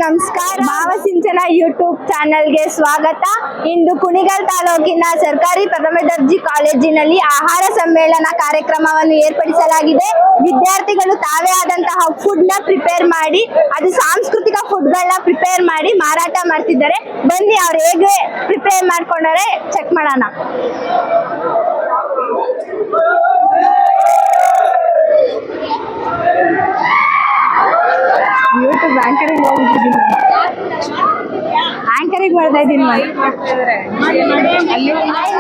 ನಮಸ್ಕಾರ. ಭಾವಸಿಂಚನ ಯೂಟ್ಯೂಬ್ ಚಾನೆಲ್ಗೆ ಸ್ವಾಗತ. ಇಂದು ಕುಣಿಗಲ್ ತಾಲೂಕಿನ ಸರ್ಕಾರಿ ಪ್ರಥಮ ದರ್ಜೆ ಕಾಲೇಜಿನಲ್ಲಿ ಆಹಾರ ಸಮ್ಮೇಳನ ಕಾರ್ಯಕ್ರಮವನ್ನು ಏರ್ಪಡಿಸಲಾಗಿದೆ. ವಿದ್ಯಾರ್ಥಿಗಳು ತಾವೇ ಆದಂತಹ ಫುಡ್ ನ ಪ್ರಿಪೇರ್ ಮಾಡಿ, ಅದು ಸಾಂಸ್ಕೃತಿಕ ಫುಡ್ ಗಳನ್ನ ಪ್ರಿಪೇರ್ ಮಾಡಿ ಮಾರಾಟ ಮಾಡ್ತಿದ್ದಾರೆ. ಬನ್ನಿ ಅವ್ರು ಹೇಗೆ ಪ್ರಿಪೇರ್ ಮಾಡ್ಕೊಂಡರೆ ಚೆಕ್ ಮಾಡೋಣ. ಯೂಟ್ಯೂಬ್ ಆಂಕರಿಂಗ್ ಮಾಡ್ತಾ ಇದ್ದೀನಿ.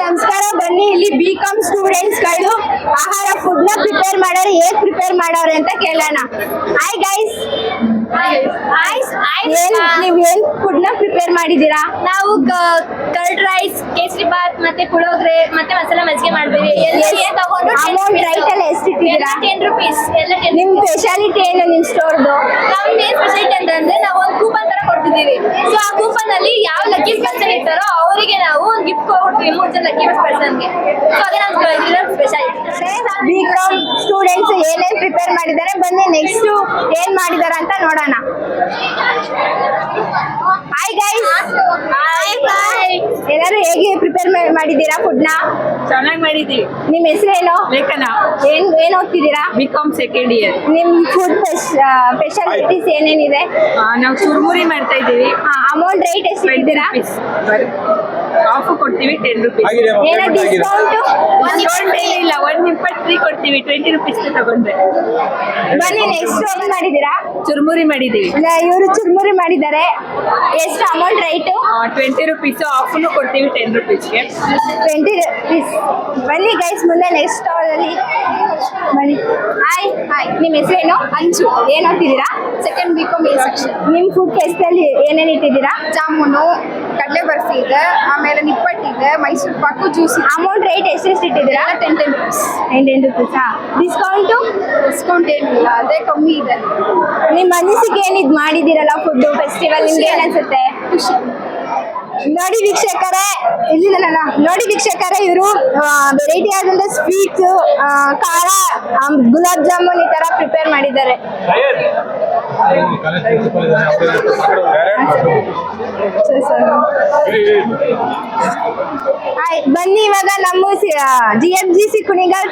ನಮಸ್ಕಾರ. ಬನ್ನಿ, ಇಲ್ಲಿ BCom ಸ್ಟೂಡೆಂಟ್ಸ್ ಗಳು ಆಹಾರ ಫುಡ್ ನ ಪ್ರಿಪೇರ್ ಮಾಡೋರು ಹೇಗ್ ಪ್ರಿಪೇರ್ ಮಾಡೋರು ಅಂತ ಕೇಳೋಣ. ಹಾಯ್ ಗೈಸ್, ನೀವ್ ಏನ್ ಫುಡ್ ನ ಪ್ರಿಪೇರ್ ಮಾಡಿದೀರಾ? ನಾವು ಕರ್ಡ್ ರೈಸ್, ಕೇಸರಿ ಬಾತ್ ಮತ್ತೆ ಪುಳೋಗ್ರೆ ಮತ್ತೆ ಮಸಾಲ ಮಜ್ಜಿಗೆ ಮಾಡ್ತೀವಿ. ಅಮೌಂಟ್ ರೈಟ್ ಎಲ್ಲ ಎಷ್ಟಿಟ್ಟಿದ್ದೀರಾ? 10 rupees. ನಿಮ್ ಸ್ಪೆಷಾಲಿಟಿ ಏನು ನಿಮ್ ಸ್ಟೋರ್ದು? ನಮ್ದು ಏನ್ ಸ್ಪೆಷಾಲಿಟಿ ಅಂತಂದ್ರೆ ನಾವು ಒಂದು ಕೂಪನ್ ತರ ಕೊಡ್ತಿದ್ದೀವಿ. ಸೊ ಆ ಕೂಪನ್ ಅಲ್ಲಿ ಯಾವ ಲಕ್ಕಿ ಪರ್ಸನ್ ಇರ್ತಾರೋ ಅವರಿಗೆ ನಾವು ಒಂದು ಗಿಫ್ಟ್ ಕೊಡ್ತೀವಿ, 3 ಜನ ಲಕ್ಕಿ ಪರ್ಸನ್ಗೆ. ಸೊ ಅದೇ ನಮ್ಮ ಸ್ಪೆಷಾಲಿಟಿ. BCom ಸ್ಟೂಡೆಂಟ್ಸ್ ಏನೇನ್ ಪ್ರಿಪೇರ್ ಮಾಡಿದ್ದಾರೆ, ಬನ್ನಿ ನೆಕ್ಸ್ಟ್ ಏನ್ ಮಾಡಿದಾರೆ ಅಂತ ನೋಡೋಣ. Hi guys. ಎಲ್ಲರೂ ಹೇಗೆ ಪ್ರಿಪೇರ್ ಮಾಡಿದ್ದೀರಾ ಫುಡ್ ನ? ಚೆನ್ನಾಗಿ ಮಾಡಿದೀವಿ. ನಿಮ್ ಹೆಸರೇನು? ಲೇಖನ. ಏನ್ ಓದ್ತಿದ್ದೀರಾ? BCom second year. ನಿಮ್ ಫುಡ್ ಸ್ಪೆಷಾಲಿಟೀಸ್ ಏನೇನಿದೆ? ನಾವು ಚುರ್ಮುರಿ ಮಾಡ್ತಾ ಇದ್ದೀವಿ. ಅಮೌಂಟ್ ರೈಟ್ ಎಷ್ಟು ಇಟ್ಟಿದ್ದೀರಾ? ಆಫ್ ಕೊಡ್ತೀವಿ 10 rupees. ಏನೋ ಡಿಸ್ಕೌಂಟ್? ಇಲ್ಲ, 1 ಫ್ರೀ ಕೊಡ್ತೀವಿ 20 rupees ತಗೊಂಡ್ರೆ. ಬನ್ನಿ ನೆಕ್ಸ್ಟ್ ಓಪನ್ ಮಾಡಿದ್ದೀರಾ? ಚುರ್ಮುರಿ ಮಾಡಿದೀವಿ. ಇವರು ಚುರ್ಮುರಿ ಮಾಡಿದ್ದಾರೆ. ಎಷ್ಟು ಅಮೌಂಟ್ ರೈಟ್? 20 rupees. ಆಫ್ನು ಕೊಡ್ತೀವಿ 10 rupeesಗೆ. 20 rupees. ಬನ್ನಿ ಗೈಸ್, ಮುಂದೆ ನೆಕ್ಸ್ಟ್ ಸ್ಟಾಲ್ ಅಲ್ಲಿ ಬನ್ನಿ. ಹಾಯ್. ನಿಮ್ಮ ಹೆಸರೇನು? ಅಂಚು. ಏನ್ ಓದ್ತಿದ್ದೀರಾ? Second BCom A section. ನಿಮ್ ಫುಡ್ ಫೆಸ್ಟ್ ಅಲ್ಲಿ ಏನೇನ್ ಇಟ್ಟಿದ್ದೀರಾ? ಜಾಮೂನು, ಕಡಲೆ ಬರ್ಫಿ ಇದೆ, ಆಮೇಲೆ ನಿಪ್ಪಟ್ಟು ಇದೆ, Mysuru pak, juice. Amount right ಎಷ್ಟೆಷ್ಟು ಇಟ್ಟಿದ್ದೀರಾ? 10 rupees. 10 rupees. ಡಿಸ್ಕೌಂಟು? ಡಿಸ್ಕೌಂಟ್ ಏನಿಲ್ಲ, ಅದೇ ಕಮ್ಮಿ ಇದೆ. ನಿಮ್ ಮನಸ್ಸಿಗೆ ಏನಿದ್ ಮಾಡಿದಿರಲ್ಲ ಫುಡ್ ಫೆಸ್ಟಿವಲ್, ನಿಮ್ಗೆ ಏನ್ ಅನ್ಸುತ್ತೆ? ಖುಷಿ. ನೋಡಿ ವೀಕ್ಷಕರೇ, ಇವರು ವೆರೈಟಿ ಆದಂತ ಸ್ವೀಟ್ಸ್, ಖಾರ, ಗುಲಾಬ್ ಜಾಮೂನ್ ಈ ತರ ಪ್ರಿಪೇರ್ ಮಾಡಿದ್ದಾರೆ. ಬನ್ನಿ, ಇವಾಗ ನಮ್ಮ GFGC ಕುಣಿಗಲ್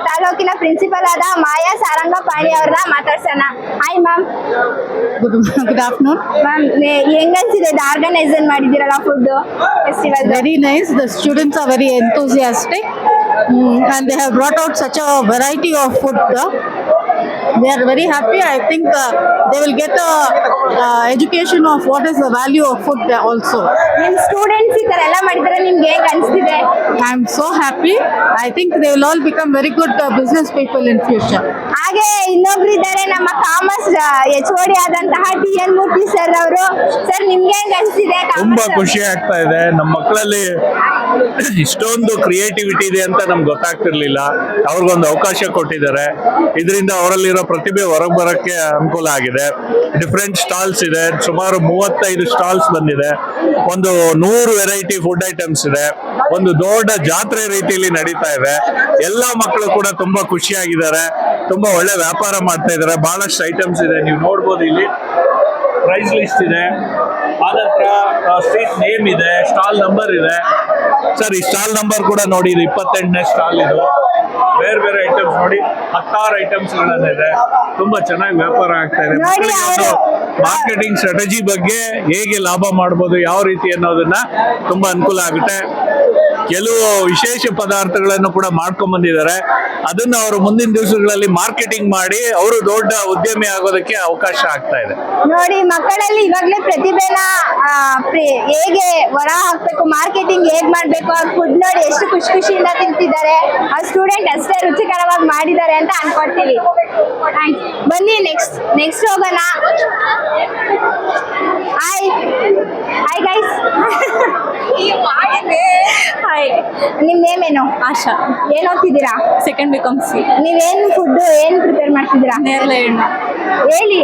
ತಾಲೂಕಿನ ಪ್ರಿನ್ಸಿಪಲ್ ಆದ ಮಾಯಾ ಸಾರಂಗ ಪಾಣಿ ಅವ್ರನ್ನ ಮಾತಾಡ್ಸೋಣ. Hi ma'am. Good afternoon. Ma'am, ಹೆಂಗನ್ಸಿದೆ ಆರ್ಗನೈಸೇಷನ್ ಮಾಡಿದಿರಲ್ಲ food festival? Very nice. The students are very enthusiastic and they have brought out such a variety of food. They are very happy. I think they will get a education of what is the value of food also. ನಿಮ್ students ಈ ತರ ಎಲ್ಲ ಮಾಡಿದ್ರೆ ನಿಮ್ಗೆ ಹೇಗೆ ಅನ್ಸ್ತಿದೆ? I am so happy. I think they will all become very good business people in future. ಹಾಗೆ ಇನ್ನೊಬ್ರು ಇದ್ದಾರೆ, ನಮ್ಮ ಕಾಮರ್ಸ್ HOD ಆದಂತಹ TN ಮೂರ್ತಿ ಸರ್ ಅವರು. ಸರ್, ನಿಮ್ಗೆ ಹೆಂಗ್ ಅನ್ಸ್ತಿದೆ? ತುಂಬಾ ಖುಷಿ ಆಗ್ತಾ ಇದೆ. ನಮ್ಮ ಮಕ್ಕಳಲ್ಲಿ ಇಷ್ಟೊಂದು ಕ್ರಿಯೇಟಿವಿಟಿ ಇದೆ ಅಂತ ನಮ್ಗೆ ಗೊತ್ತಾಗ್ತಿರ್ಲಿಲ್ಲ. ಅವ್ರಿಗೊಂದು ಅವಕಾಶ ಕೊಟ್ಟಿದ್ದಾರೆ. ಇದರಿಂದ ಅವರಲ್ಲಿರೋ ಪ್ರತಿಭೆ ಹೊರಗೆ ಬರೋಕ್ಕೆ ಅನುಕೂಲ ಆಗಿದೆ. ಡಿಫ್ರೆಂಟ್ ಸ್ಟಾಲ್ಸ್ ಇದೆ, ಸುಮಾರು 35 ಸ್ಟಾಲ್ಸ್ ಬಂದಿದೆ. ಒಂದು 100 ವೆರೈಟಿ ಫುಡ್ ಐಟಮ್ಸ್ ಇದೆ. ಒಂದು ದೊಡ್ಡ ಜಾತ್ರೆ ರೀತಿಯಲ್ಲಿ ನಡೀತಾ ಇದೆ. ಎಲ್ಲ ಮಕ್ಕಳು ಕೂಡ ತುಂಬಾ ಖುಷಿಯಾಗಿದ್ದಾರೆ. ತುಂಬಾ ಒಳ್ಳೆ ವ್ಯಾಪಾರ ಮಾಡ್ತಾ ಇದ್ದಾರೆ. ಬಹಳಷ್ಟು ಐಟಮ್ಸ್ ಇದೆ, ನೀವು ನೋಡ್ಬೋದು. ಇಲ್ಲಿ ಪ್ರೈಸ್ ಲಿಸ್ಟ್ ಇದೆ, ಆನಂತರ ಸ್ಟ್ರೀಟ್ ನೇಮ್ ಇದೆ, ಸ್ಟಾಲ್ ನಂಬರ್ ಇದೆ. ಸರ್, ಈ ಸ್ಟಾಲ್ ನಂಬರ್ ಕೂಡ ನೋಡಿ, ಇದು 28ನೇ ಸ್ಟಾಲ್. ಇದು ಬೇರೆ ಬೇರೆ ಐಟಮ್ಸ್ ನೋಡಿ, 16 ಐಟಮ್ಸ್ ಇದೆ. ತುಂಬಾ ಚೆನ್ನಾಗಿ ವ್ಯಾಪಾರ ಆಗ್ತಾ ಇದೆ. ಮಕ್ಕಳಿಗೆ ಮಾರ್ಕೆಟಿಂಗ್ ಸ್ಟ್ರಾಟಜಿ ಬಗ್ಗೆ ಹೇಗೆ ಲಾಭ ಮಾಡ್ಬೋದು, ಯಾವ ರೀತಿ ಅನ್ನೋದನ್ನ ತುಂಬಾ ಅನುಕೂಲ ಆಗುತ್ತೆ. ಕೆಲವು ವಿಶೇಷ ಪದಾರ್ಥಗಳನ್ನು ಕೂಡ ಮಾಡ್ಕೊಂಡ್ ಬಂದಿದ್ದಾರೆ. ಅದನ್ನ ಅವರು ಮುಂದಿನ ದಿವಸಗಳಲ್ಲಿ ಮಾರ್ಕೆಟಿಂಗ್ ಮಾಡಿ ಅವರು ದೊಡ್ಡ ಉದ್ಯಮಿ ಆಗೋದಕ್ಕೆ ಅವಕಾಶ ಆಗ್ತಾ ಇದೆ. ನೋಡಿ, ಮಕ್ಕಳಲ್ಲಿ ಇವಾಗಲೇ ಪ್ರತಿಭೆನ ಹೇಗೆ ಹೊರ ಹಾಕ್ಬೇಕು, ಮಾರ್ಕೆಟಿಂಗ್ ಹೇಗ್ ಮಾಡ್ಬೇಕು, ಅವ್ರ ಫುಡ್ ನೋಡಿ ಎಷ್ಟು ಖುಷಿಯಿಂದ ತಿಂತಿದ್ದಾರೆ. ಆ ಸ್ಟೂಡೆಂಟ್ ಅಷ್ಟೇ ರುಚಿಕರವಾಗಿ ಮಾಡಿದ್ದಾರೆ ಅಂತ ಅನ್ಕೊಳ್ತೀವಿ. ಬನ್ನಿ ನೆಕ್ಸ್ಟ್ ಹೋಗೋಣ. Hi guys. ಹಾಯ್, ನಿಮ್ ನೇಮ್ ಏನು? ಆಶಾ. ಏನ್ ಓದ್ತಿದ್ದೀರಾ? Second BCom C. ನೀವೇನ್ ಫುಡ್ ಏನ್ ಪ್ರಿಪೇರ್ ಮಾಡ್ತಿದ್ದೀರಾ? ನೇರಳೆ ಹಣ್ಣು. ಹೇಳಿ.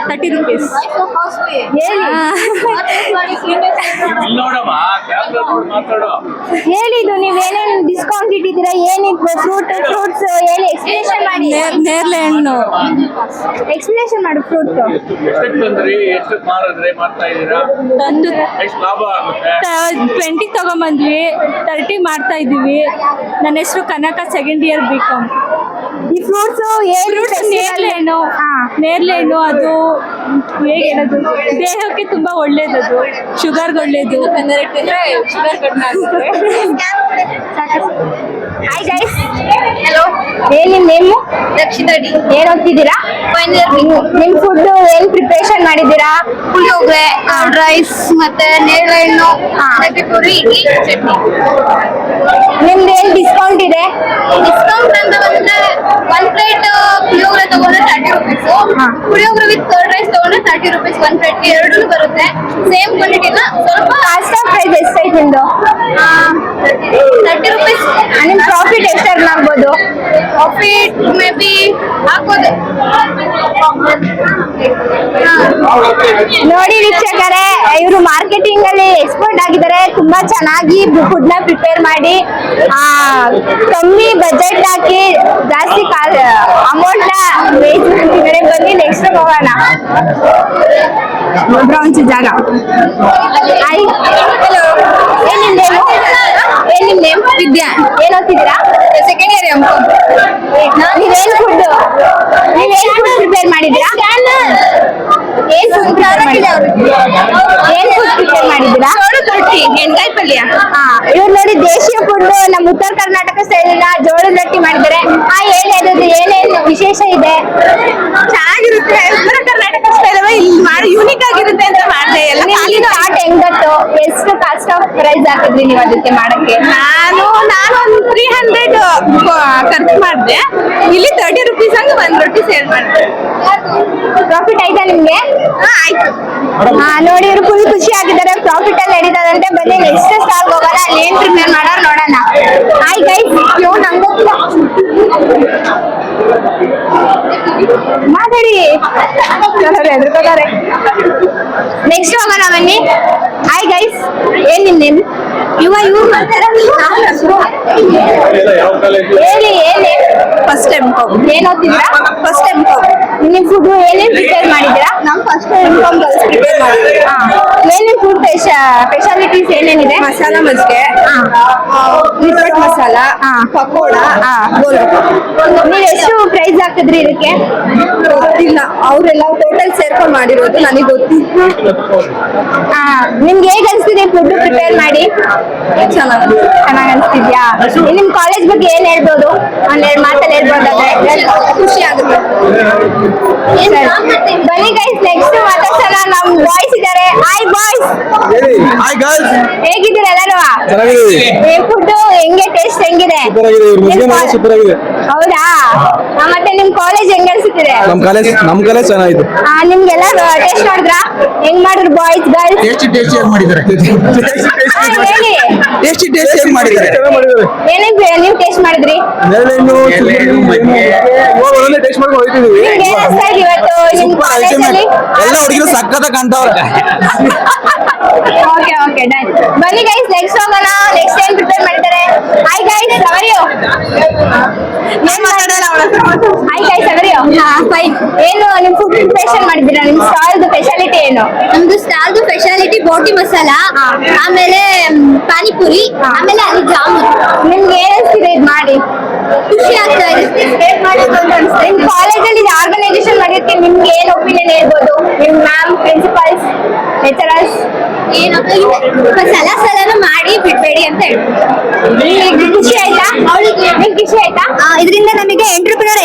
30 rupees. ಹೇಳಿ. ಹೇಳಿದ್ದು ನೀವ್ ಏನೇನ್ ಡಿಸ್ಕೌಂಟ್ ಇಟ್ಟಿದ್ದೀರಾ, ಏನಿತ್ತು ಫ್ರೂಟ್ಸ್ ಹೇಳಿ ಎಕ್ಸ್ಪ್ಲೇಷನ್ ಮಾಡಿ. ನೇರಳೆ ಹಣ್ಣು ಎಕ್ಸ್ಪ್ಲೇಷನ್ ಮಾಡು ಫ್ರೂಟ್ಸ್. ಎಷ್ಟಕ್ಕೆ ಬಂದ್ರಿ, ಎಷ್ಟು ಮಾರಿದ್ರೆ ಮಾಡ್ತಾ ಇದ್ದೀರಾ, ತಂದು ಎಷ್ಟು ಲಾಭ ಆಗುತ್ತೆ? 20 ತಗೊಂಬಂದ್ವಿ, 30 ಮಾಡ್ತಾ ಇದೀವಿ. ನನ್ನ ಹೆಸರು ಕನಕ, ಸೆಕೆಂಡ್ ಇಯರ್ B.Com. ಈ ಫ್ರೂಟ್ಸ್ ನೇರಳೆ ಹಣ್ಣು ಅದು ಹೇಗೆ ಹೇಳೋದು, ದೇಹಕ್ಕೆ ತುಂಬಾ ಒಳ್ಳೇದದು, ಶುಗರ್ಗೆ ಒಳ್ಳೇದು. ಶುಗರ್ ಕಡಿಮೆ ಆಗುತ್ತೆ. ಹಾಯ್ ಗೈಸ್, ಹಲೋ, ಏನ್ ನಿಮ್ ನೇಮು? ರಕ್ಷಿತಾ ಡಿ, ಏನ್ ಓದ್ತಿದ್ದೀರಾ? ನಿಮ್ ಫುಡ್ ಏನ್ ಪ್ರಿಪರೇಷನ್ ಮಾಡಿದ್ದೀರಾ? ಪುಳಿಯೋಗರೆ, ಕರ್ಡ್ ರೈಸ್, ಮತ್ತೆ ನೇರಳೆ ಹಣ್ಣು, ಮತ್ತೆ ಪುರಿ, ಇಡ್ಲಿ, ಚಟ್ನಿ. ನಿಮ್ದು ಏನ್ ಡಿಸ್ಕೌಂಟ್ ಇದೆ? ಡಿಸ್ಕೌಂಟ್ ಅಂತ ಬಂದ್ರೆ ಒಂದ್ ಪ್ಲೇಟ್ ಪುಳಿಯೋಗರೆ ತಗೊಂಡ್ರೆ 30 rupees, puliyogare with curd rice ತಗೊಂಡ್ರೆ 30 ರುಪೀಸ್ ಒಂದ್ ಪ್ಲೇಟ್. ಎರಡೂ ಬರುತ್ತೆ, ಸೇಮ್ ಕ್ವಾಂಟಿಟಿನ ಸ್ವಲ್ಪ ಕಾಸ್ಟ್ ಆಫ್ ಪ್ರೈಸ್ ಎಷ್ಟೈತೆ ನಿಮ್ದು? 30 ರುಪೀಸ್. ನಿಮ್ ಪ್ರಾಫಿಟ್ ಎಷ್ಟು ಅರ್ನ್ ಆಗ್ಬೋದು? ಪ್ರಾಫಿಟ್ ಮೇ ಬಿ ಆಗ್ಬೋದು. ನೋಡಿ ವೀಕ್ಷಕರೇ, ಇವರು ಮಾರ್ಕೆಟಿಂಗ್ ಅಲ್ಲಿ ಎಕ್ಸ್ಪರ್ಟ್ ಆಗಿದ್ದಾರೆ. ತುಂಬಾ ಚೆನ್ನಾಗಿ ಫುಡ್ ನ ಪ್ರಿಪೇರ್ ಮಾಡಿ ಕಮ್ಮಿ ಬಜೆಟ್ ಹಾಕಿ ಜಾಸ್ತಿ ಅಮೌಂಟ್ ನ ವೇಸ್ಟ್ ಮಾಡ್ತಿದ್ದಾರೆ. ಬನ್ನಿ ನೆಕ್ಸ್ಟ್ ಹೋಗೋಣ. ಒಂಚೂರು ಜಾಗ. ಹಾಯ್, ಹಲೋ, ಏನ್ ನಿಮ್ ನೇಮು? ಏನ್ ನಿಮ್ ನೇಮ್? ವಿದ್ಯಾ. ಏನ್ ಓದ್ತಿದ್ದೀರಾ? ಸೆಕೆಂಡ್ ಇಯರ್ ನೀವೇನ್ ಫುಡ್ ಪ್ರಿಪೇರ್ ಮಾಡಿದ್ದೀರಾ? ಏನ್ ಫುಡ್ ಪ್ರಿಪೇರ್ ಮಾಡಿದ್ದೀರಾ? ಎಣ್ಗಾಯಿ ಪಲ್ಯ. ಇವ್ರು ನೋಡಿ ದೇಶೀಯ ಫುಡ್ ನಮ್ಮ ಉತ್ತರ ಕರ್ನಾಟಕ ಸ್ಟೈಲಿನ ಜೋಳದ ರೊಟ್ಟಿ ಮಾಡಿದ್ದಾರೆ. ಹೇಳಿ ಅದ್ರದ್ದು ಏನೇನು ವಿಶೇಷ ಇದೆ? ಚೆನ್ನಾಗಿರುತ್ತೆ, ಉತ್ತರ ಕರ್ನಾಟಕ ಸ್ಟೈಲ್ ಇಲ್ಲಿ ಮಾಡಿ ಯೂನಿಕ್ ಆಗಿರುತ್ತೆ ಅಂತ ಮಾಡಿದೆ. ಎಲ್ಲ ಸ್ಟಾರ್ಟ್ ಹೆಂಗತ್ತು? ಎಷ್ಟು ಕಾಸ್ಟ್ ಆಫ್ ಪ್ರೈಸ್ ಹಾಕಿದ್ರಿ ನೀವು ಅದಕ್ಕೆ ಮಾಡಕ್ಕೆ? ನಾನು ಒಂದು 300 ಖರ್ಚು ಮಾಡಿದೆ. ಇಲ್ಲಿ 30 ರುಪೀಸ್ ಹಂಗೆ ಒಂದ್ ರೊಟ್ಟಿ ಸೇಲ್ ಮಾಡಿದೆ. ಪ್ರಾಫಿಟ್ ಆಯ್ತಾ ನಿಮ್ಗೆ? ಆಯ್ತು. ನೋಡಿ ಇವ್ರು ಫುಲ್ ಖುಷಿ ಆಗಿದ್ದಾರೆ. ಪ್ರಾಫಿಟ್ ಅಲ್ಲಿ ನಡೀತದಂತೆ. ಬನ್ನಿ ನೆಕ್ಸ್ಟ್ ಸ್ಟಾಲ್ ಹೋಗೋಣ, ಅಲ್ಲಿ ಏನ್ ಪ್ರಿಪೇರ್ ಮಾಡೋರು ನೋಡೋಣ. ಹಾಯ್ ಗೈಸ್, ಮಾತಾಡಿ, ಎದ್ರುಕೋತಾರೆ. ನೆಕ್ಸ್ಟ್ ಹೋಗೋಣ ಬನ್ನಿ. ಹಾಯ್ ಗೈಸ್, ಏನ್ ನಿಮ್ ನೇಮ್? ಇವ್ರು ಹೇಳಿ, ಏನ್ ಫಸ್ಟ್ ಟೈಮ್ ಏನ್ ಓದ್ತಿದ್ದೀರಾ? ಫಸ್ಟ್ ಟೈಮ್ ನಿಮ್ ಫುಡ್ ಏನೇನ್ ಪ್ರಿಪೇರ್ ಮಾಡಿದ್ದೀರಾ? ನಮ್ ಫಸ್ಟ್ ಟೈಮ್ ಪ್ರಿಪೇರ್ ಮಾಡಿದ್ವಿ. ಏನೇನ್ ಫುಡ್ ಸ್ಪೆಷಾಲಿಟೀಸ್ ಏನೇನಿದೆ? ಮಸಾಲ ಮಜ್ಜಿಗೆ, ನಿಪ್ಪಟ್ಟು ಮಸಾಲ, ಪಕೋಡ, ನೀವ್ ಎಷ್ಟು ಪ್ರೈಸ್ ಹಾಕಿದ್ರಿ ಇದಕ್ಕೆ? ಗೊತ್ತಿಲ್ಲ, ಅವರೆಲ್ಲ ಟೋಟಲ್ ಸೇರ್ಕೊಂಡು ಮಾಡಿರೋದು, ನನಗೆ ಗೊತ್ತಿಲ್ಲ. ನಿಮ್ಗೆ ಹೇಗ್ ಅನ್ಸ್ತಿದೆ ಫುಡ್ ಪ್ರಿಪೇರ್ ಮಾಡಿ? ಚೆನ್ನಾಗಿ ಅನ್ಸ್ತಿದ್ಯಾ? ನಿಮ್ ಕಾಲೇಜ್ ಬಗ್ಗೆ ಏನ್ ಹೇಳ್ಬೋದು? ಒಂದೆರಡು ಮಾತಲ್ಲಿ ಹೇಳ್ಬೋದಾದ್ರೆ? ಖುಷಿ ಆಗುತ್ತೆ. ಬನ್ನಿ ಗೈಸ್, ನೆಕ್ಸ್ಟ್ ಮಾತಾಡ್ಸೋಣ. ನಮ್ ಬಾಯ್ಸ್ ಇದಾರೆ. ಹಾಯ್ ಬಾಯ್ಸ್, ಹಾಯ್ ಗರ್ಲ್ಸ್, ಹೇಗಿದ್ದೀರಾ ಎಲ್ಲರೂ? ಚೆನ್ನಾಗಿದ್ದೀವಿ. ಫುಡ್ ಹೆಂಗೆ, ಟೇಸ್ಟ್ ಹೆಂಗಿದೆ? ಸೂಪರ್ ಆಗಿದೆ. ಹೌದಾ? ಮತ್ತೆ ನಿಮ್ ಕಾಲೇಜ್ ಹೆಂಗ್ ಅನ್ಸುತ್ತಿದೆ? ನಮ್ ಕಾಲೇಜ್ ಚೆನ್ನಾಗಿದೆ. ನಿಮ್ಗೆಲ್ಲ ಟೇಸ್ಟ್ ಮಾಡಿದ್ರಾ? ಹೆಂಗ್ ಮಾಡಿದ್ರು ಬಾಯ್ಸ್ ಗರ್ಲ್ಸ್? ಟೇಸ್ಟಿ ಆಗಿ ಮಾಡಿದ್ದಾರೆ. ಹೇಳಿ, ಟೇಸ್ಟಿ ಆಗಿ ಮಾಡಿದ್ದಾರೆ. ಏನೇನ್ ನೀವ್ ಟೇಸ್ಟ್ ಮಾಡಿದ್ರಿ? ಟೇಸ್ಟ್ ಮಾಡ್ಕೊಂಡು ಹೋಗ್ತಿದೀವಿ. ನಿಮ್ಗೆ ಏನ್ ಅನ್ಸ್ತಾ ಇದೆ ಇವತ್ತು ನಿಮ್ ಕಾಲೇಜಲ್ಲಿ? ಎಲ್ಲ ಹುಡುಗಿರು ಸಕ್ಕತ್ತ ಕಾಣ್ತಾವ್ರೆ. Okay done. ಬನ್ನಿ ಗೈಸ್, ನೆಕ್ಸ್ಟ್ ಹೋಗೋಣ. ನೆಕ್ಸ್ಟ್ ಏನ್ ಪ್ರಿಪೇರ್ ಮಾಡಿದ್ದಾರೆ? ಹಾಯ್ ಗೈಸ್, ಅವರಿಯೋ ಏನ್ ಮಾತಾಡೋಣ? Hi guys, how are you fine. ಏನು ನಿಮ್ ಫುಡ್ ಪ್ರಿಪರೇಷನ್ ಮಾಡಿದ್ದೀರಾ? ನಿಮ್ ಸ್ಟಾಲ್ದು ಸ್ಪೆಷಾಲಿಟಿ ಏನು? ನಮ್ದು ಸ್ಟಾಲ್ದು ಸ್ಪೆಷಾಲಿಟಿ ಬೋಟಿ ಮಸಾಲ, ಆಮೇಲೆ ಪಾನಿಪುರಿ, ಆಮೇಲೆ ಅಲ್ಲಿ ಜಾಮೂನ್. ನಿಮ್ಗೆ ಏನ್ ಅನ್ಸ್ತಿದೆ ಇದ್ ಮಾಡಿ? ಖುಷಿ ಆಗ್ತಾ ಇದೆ. ನಿಮ್ ಕಾಲೇಜಲ್ಲಿ ಆರ್ಗನೈಸೇಷನ್ ಮಾಡಿರ್ತೀವಿ, ನಿಮ್ಗೆ ಏನ್ ಒಪಿನಿಯನ್ ಹೇಳ್ಬೋದು? ನಿಮ್ ಮ್ಯಾಮ್, ಪ್ರಿನ್ಸಿಪಲ್ಸ್, ಲೆಕ್ಚರರ್ಸ್ ಏನಪ್ಪ ಸಲಾನು ಮಾಡಿ ಬಿಡ್ಬೇಡಿ ಅಂತ ಹೇಳಿ. ಖುಷಿ ಆಯ್ತಾ? ನಿಮ್ಗೆ ಖುಷಿ ಆಯ್ತಾ? ಇದರಿಂದ ನಮಗೆ ಎಂಟ್ರಪ್ರಿನರ್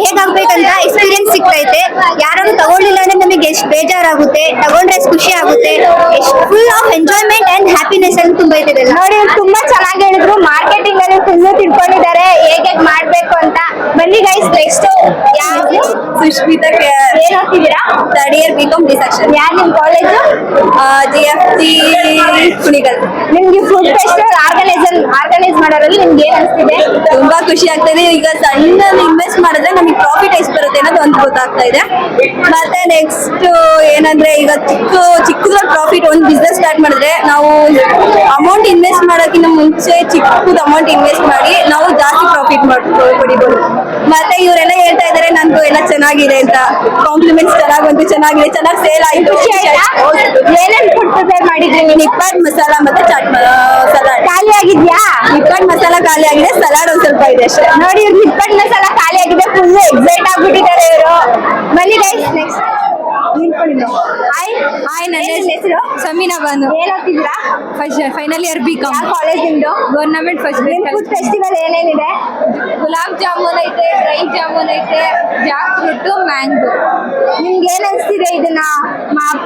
ಹೇಗಾಗ್ಬೇಕಂತ ಎಕ್ಸ್ಪೀರಿಯನ್ಸ್ ಸಿಗ್ತೈತೆ. ಯಾರು ತಗೊಳ್ಳಿಲ್ಲ ಅಂದ್ರೆ ನಮಗೆ ಎಷ್ಟು ಬೇಜಾರಾಗುತ್ತೆ, ತಗೊಂಡ್ರೆ ಎಷ್ಟು ಖುಷಿ ಆಗುತ್ತೆ, ಎಷ್ಟು full of enjoyment and happiness ಅಂತ ತುಂಬ ಇದೆ. ನೋಡಿ, ತುಂಬಾ ಚೆನ್ನಾಗಿ ಹೇಳಿದ್ರು. ಮಾರ್ಕೆಟಿಂಗ್ ಅಲ್ಲಿ ಫುಲ್ ತಿಳ್ಕೊಂಡಿದ್ದಾರೆ ಹೇಗೆ ಮಾಡ್ಬೇಕು ಅಂತ. ಬನ್ನಿ ಗೈಸ್, ನೆಕ್ಸ್ಟ್ ಯಾರು? ಸುಷ್ಮಿತಾ ಏನ್ ಓದ್ತಿದ್ದೀರಾ? 3rd year B.Com D-section. ಯಾರು ನಿಮ್ ಕಾಲೇಜು? GFT ಕುಣಿಗಲ್. ನಿಮ್ಗೆ ಫುಡ್ ಫೆಸ್ಟಿವಲ್ ಆರ್ಗನೈಸ್ ಮಾಡೋದ್ರಲ್ಲಿ ನಿಮ್ಗೆ ಏನ್ ಅನ್ಸ್ತಿದೆ? ತುಂಬಾ ಖುಷಿ ಆಗ್ತದೆ. ಈಗ ಸಣ್ಣ ಇನ್ವೆಸ್ಟ್ ಮಾಡಿದ್ರೆ ನಮಗೆ ಪ್ರಾಫಿಟ್ ಎಷ್ಟು ಬರುತ್ತೆ ಅನ್ನೋದು ಒಂದು ಗೊತ್ತಾಗ್ತಾ ಇದೆ. ಮತ್ತೆ ನೆಕ್ಸ್ಟ್ ಏನಂದ್ರೆ, ಈಗ ಚಿಕ್ಕದ್ರಲ್ಲಿ ಪ್ರಾಫಿಟ್ ಒಂದು ಬಿಸ್ನೆಸ್ ಸ್ಟಾರ್ಟ್ ಮಾಡಿದ್ರೆ ನಾವು ಅಮೌಂಟ್ ಮಾಡೋಕ್ಕಿಂತ ಮುಂಚೆ ಚಿಕ್ಕದ ಅಮೌಂಟ್ ಇನ್ವೆಸ್ಟ್ ಮಾಡಿ ನಾವು ಜಾಸ್ತಿ ಪ್ರಾಫಿಟ್ ಪಡಿಬೋದು. ಮತ್ತೆ ಇವರೆಲ್ಲ ಹೇಳ್ತಾ ಇದಾರೆ ನಂದು ಎಲ್ಲ ಚೆನ್ನಾಗಿದೆ ಅಂತ, ಕಾಂಪ್ಲಿಮೆಂಟ್ಸ್ ಚೆನ್ನಾಗಿ ಬಂತು, ಚೆನ್ನಾಗಿದೆ, ಚೆನ್ನಾಗಿ ಸೇಲ್ ಆಯ್ತು. ಏನೇನ್ ಫುಡ್ ಪ್ರಿಪೇರ್ ಮಾಡಿದ್ರಿ ನೀವು? ನಿಪ್ಪಟ್ ಮಸಾಲ ಮತ್ತೆ ಚಾಟ್ ಸಲಾಡ್ ಖಾಲಿ ಆಗಿದ್ಯಾ? ನಿಪ್ಪಟ್ ಮಸಾಲ ಖಾಲಿ ಆಗಿದೆ, ಸಲಾಡ್ ಒಂದ್ ಸ್ವಲ್ಪ ಇದೆ ಅಷ್ಟೇ. ನೋಡಿ ಇವ್ರು ನಿಪ್ಪಟ್ ಮಸಾಲ ಖಾಲಿ ಆಗಿದೆ, ಫುಲ್ ಎಕ್ಸೈಟ್ ಆಗ್ಬಿಟ್ಟಿದ್ದಾರೆ ಇವರು. ಬನ್ನಿ ಗೈಸ್ ನೆಕ್ಸ್ಟ್ ಹಾಯ್, ನನ್ನ ಹೆಸರು ಸಮೀನಾ ಬಾನು. ಏನ್ ಓದ್ತಿದ್ದೀರಾ? ಫೈನಲ್ ಇಯರ್ ಬಿ ಕಾಮ್, ಯಾವ ಕಾಲೇಜ್ ನಿಮ್ದು? ಗವರ್ನಮೆಂಟ್ ಫಸ್ಟ್ ಫುಡ್ ಫೆಸ್ಟಿವಲ್ ಏನೇನಿದೆ? ಗುಲಾಬ್ ಜಾಮೂನ್ ಐತೆ, ಡ್ರೈ ಜಾಮೂನ್ ಐತೆ, ಜಾಕ್ ಫ್ರೂಟ್, ಮ್ಯಾಂಗೋ. ನಿಮ್ಗೆ ಏನ್ ಅನ್ಸ್ತಿದೆ ಇದನ್ನ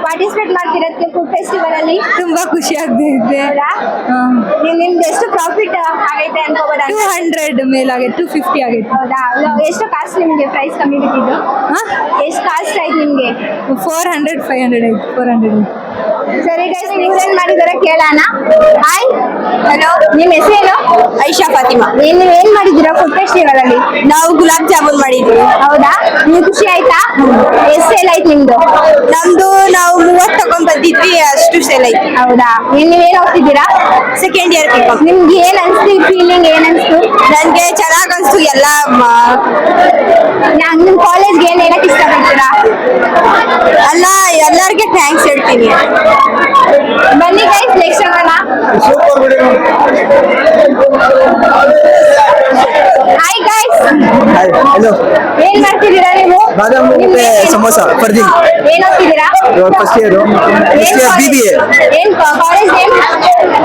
ಪಾರ್ಟಿಸಿಪೇಟ್ ಮಾಡ್ತಿರೋದಕ್ಕೆ ಫುಡ್ ಫೆಸ್ಟಿವಲ್ ಅಲ್ಲಿ? ತುಂಬಾ ಖುಷಿ ಆಗ್ತಿದೆ. ನಿಮ್ದು ಎಷ್ಟು ಪ್ರಾಫಿಟ್ ಆಗೈತೆ ಅನ್ಕೋಬೋದಾ? 200 ಮೇಲಾಗೈತೆ, 250 ಆಗೈತೆ. ಹೌದಾ? ಎಷ್ಟು ಕಾಸ್ಟ್ ನಿಮ್ಗೆ ಪ್ರೈಸ್ ಕಮ್ಮಿ ಬಿಟ್ಟಿದ್ದು? ಎಷ್ಟು ಕಾಸ್ಟ್ ಆಯ್ತು ನಿಮ್ಗೆ? 400, 500 ಐತೆ, 400 ಐತೆ. ಸರಿ ಗೈಸ್, ನೀವೇನ್ ಮಾಡಿದಾರೆ ಕೇಳೋಣ. ಹಾಯ್, ಹಲೋ, ನಿಮ್ ಹೆಸರೇನು? ಐಶಾ ಫಾತಿಮಾ. ನೀವೇನ್ ಮಾಡಿದ್ದೀರಾ ಫುಡ್ ಫೆಸ್ಟಿವಲ್ ಅಲ್ಲಿ? ನಾವು ಗುಲಾಬ್ ಜಾಮೂನ್ ಮಾಡಿದ್ವಿ. ಹೌದಾ? ನೀವು ಖುಷಿ ಆಯ್ತಾ? ಎಷ್ಟು ಸೇಲ್ ಆಯ್ತು ನಿಮ್ದು? ನಮ್ದು ನಾವು 30 ತಗೊಂಡ್ ಬಂದಿದ್ವಿ, ಅಷ್ಟು ಸೇಲ್ ಐತಿ. ಹೌದಾ? ನೀವೇನ್ ಹೋಗ್ತಿದ್ದೀರಾ? Second year B com. ನಿಮ್ಗೆ ಏನ್ ಅನ್ಸ್ತು? ಫೀಲಿಂಗ್ ಏನ್ ಅನ್ಸ್ತು? ನನ್ಗೆ ಚೆನ್ನಾಗ್ ಅನ್ಸ್ತು ಎಲ್ಲ. ನಿಮ್ ಕಾಲೇಜ್ಗೆ ಏನ್ ಹೇಳಕ್ ಇಷ್ಟಪಡ್ತೀರಾ? ಅಲ್ಲ, ಎಲ್ಲರಿಗೆ ಥ್ಯಾಂಕ್ಸ್ ಹೇಳ್ತೀನಿ. ಬನ್ನಿ ಗೈಸ್ ನೆಕ್ಸ್ಟ್ ಹೋಗೋಣ. ಹಾಯ್ ಗೈಸ್, ಹಲೋ, ಏನ್ ಮಾಡ್ತಿದ್ದೀರಾ ನೀವು? ಬಾದಾಮ್ ಮತ್ತೆ ಸಮೋಸ ಫರ್ದಿನ್. ಏನ್ ಓದ್ತಿದ್ದೀರಾ? ಫಸ್ಟ್ ಇಯರ್ BBA ಏನ್ ಕಾಲೇಜ್ ನೇಮ್?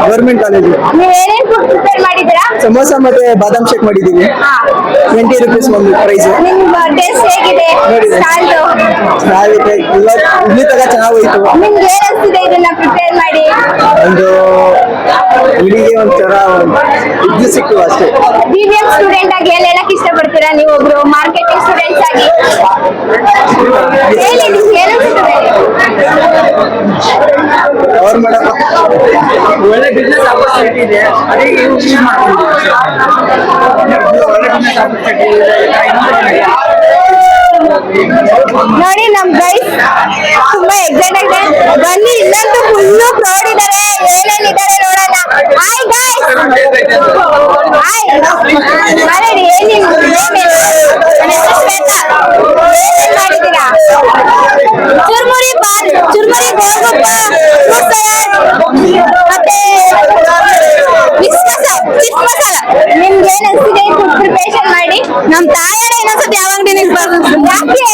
Government college. ನೀವ್ ಏನೇನ್ ಫುಡ್ ಪ್ರಿಪೇರ್ ಮಾಡಿದ್ದೀರಾ? ಸಮೋಸ ಮತ್ತೆ ಬಾದಾಮ್ ಶೇಕ್ ಮಾಡಿದ್ದೀವಿ. 20 rupees ಒಂದು ಪ್ರೈಸ್. ನಿಮ್ ಟೇಸ್ಟ್ ಹೇಗಿದೆ? ಸಾಲ್ಟ್ ಚೆನ್ನಾಗಿದೆ, ಇಲ್ಲಿ ತಗ ಚೆನ್ನಾಗಿ ಹೋಯ್ತು. ನಿಮ್ಗೆ ಏನ್ ಅನ್ಸ್ತಿದೆ ಇದನ್ನ ಪ್ರಿಪೇರ್ ಮಾಡಿ? ಒಂದು ಹುಡುಗಿಗೆ ಒಂಥರ ಇದು ಸಿಕ್ತು ಅಷ್ಟೇ. BBM ಸ್ಟೂಡೆಂಟ್ ಆಗಿ ಏನ್ ಹೇಳಕ್ ಇಷ್ಟಪಡ್ತೀರಾ ನೀವು? ಒಬ್ರು ಮಾರ್ಕೆಟಿಂಗ್ ಸ್ಟೂಡೆಂಟ್ಸ್ ಆಗಿ ಹೇಳಿ, ನಿಮ್ಗೆ ಏನ್ ಅನ್ಸುತ್ತದೆ? ಅವ್ರ ಮೇಡಮ್ ಒಳ್ಳೆ ಬಿಸ್ನೆಸ್ ಆಪರ್ಚುನಿಟಿ ಇದೆ, ಅದಕ್ಕೆ ಯೂಸ್ ಮಾಡ್ಕೊಂಡಿದ್ದೀವಿ. ಒಳ್ಳೆ ಬಿಸ್ನೆಸ್ ಆಪರ್ಚುನಿಟಿ ಇದೆ. ನೋಡಿ ನಮ್ ಗೈಸ್ ತುಂಬಾ ಎಕ್ಸೈಟ್ ಆಗಿದೆ. ಬನ್ನಿ, ಇನ್ನೊಂದು ಫುಲ್ಲು ಕ್ರೌಡ್ ಇದಾರೆ, ಏನೇನಿದ್ದಾರೆ ನೋಡೋಣ. ಹಾಯ್ ಗೈಸ್, ಹಾಯ್, ಮನೇಲಿ ಏನೇನು ಶ್ವೇತಾ, ಏನೇನ್ ಮಾಡಿದ್ದೀರಾ? ಚುರ್ಮುರಿ ಬಾಲ್, ಚುರ್ಮುರಿ ಗೋಲ್ಗಪ್ಪ, ಫ್ರೂಟ್ ಸಲಾಡ್, ಮತ್ತೆ ಮಿಕ್ಸ್ ಮಸಾಲ. ನಿಮ್ಗೆ ಏನ್ ಅನ್ಸಿದೆ ಫುಡ್ ಪ್ರಿಪರೇಷನ್ ಮಾಡಿ? ನಮ್ ತಾಯಣ್ಣ ಇನ್ನೊಂದ್ಸತಿ ಯಾವಾಗ ದಿನಕ್ಕೆ ಬರ್ಬೋದು? ಯಾಕೆ?